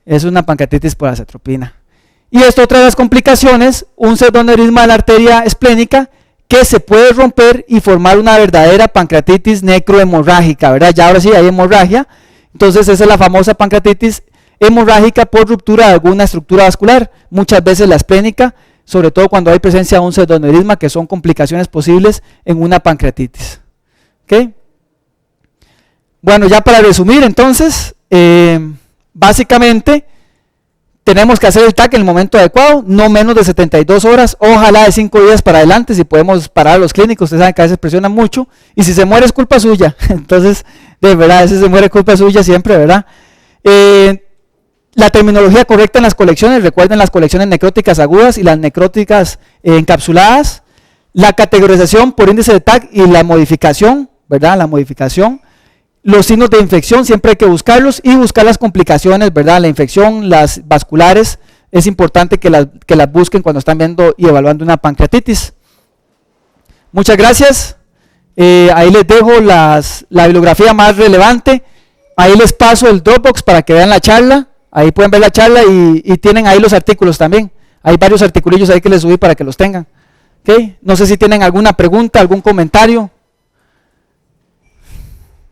Es una pancreatitis por aciatropina. Y esto trae las complicaciones, un pseudoneurisma de la arteria esplénica que se puede romper y formar una verdadera pancreatitis necrohemorrágica, ¿verdad? Ya ahora sí hay hemorragia. Entonces esa es la famosa pancreatitis hemorrágica por ruptura de alguna estructura vascular, muchas veces la esplénica, sobre todo cuando hay presencia de un pseudoneurisma, que son complicaciones posibles en una pancreatitis. ¿Okay? Bueno, ya para resumir entonces, básicamente tenemos que hacer el TAC en el momento adecuado, no menos de 72 horas, ojalá de 5 días para adelante, si podemos parar a los clínicos, ustedes saben que a veces presionan mucho, y si se muere es culpa suya, entonces, de verdad, si se muere es culpa suya siempre, ¿verdad? La terminología correcta en las colecciones, recuerden las colecciones necróticas agudas y las necróticas encapsuladas, la categorización por índice de TAC y la modificación, ¿verdad? La modificación. Los signos de infección siempre hay que buscarlos y buscar las complicaciones, ¿verdad? La infección, las vasculares, es importante que las busquen cuando están viendo y evaluando una pancreatitis. Muchas gracias. Ahí les dejo la bibliografía más relevante. Ahí les paso el Dropbox para que vean la charla. Ahí pueden ver la charla y tienen ahí los artículos también. Hay varios articulillos ahí que les subí para que los tengan. ¿Okay? No sé si tienen alguna pregunta, algún comentario.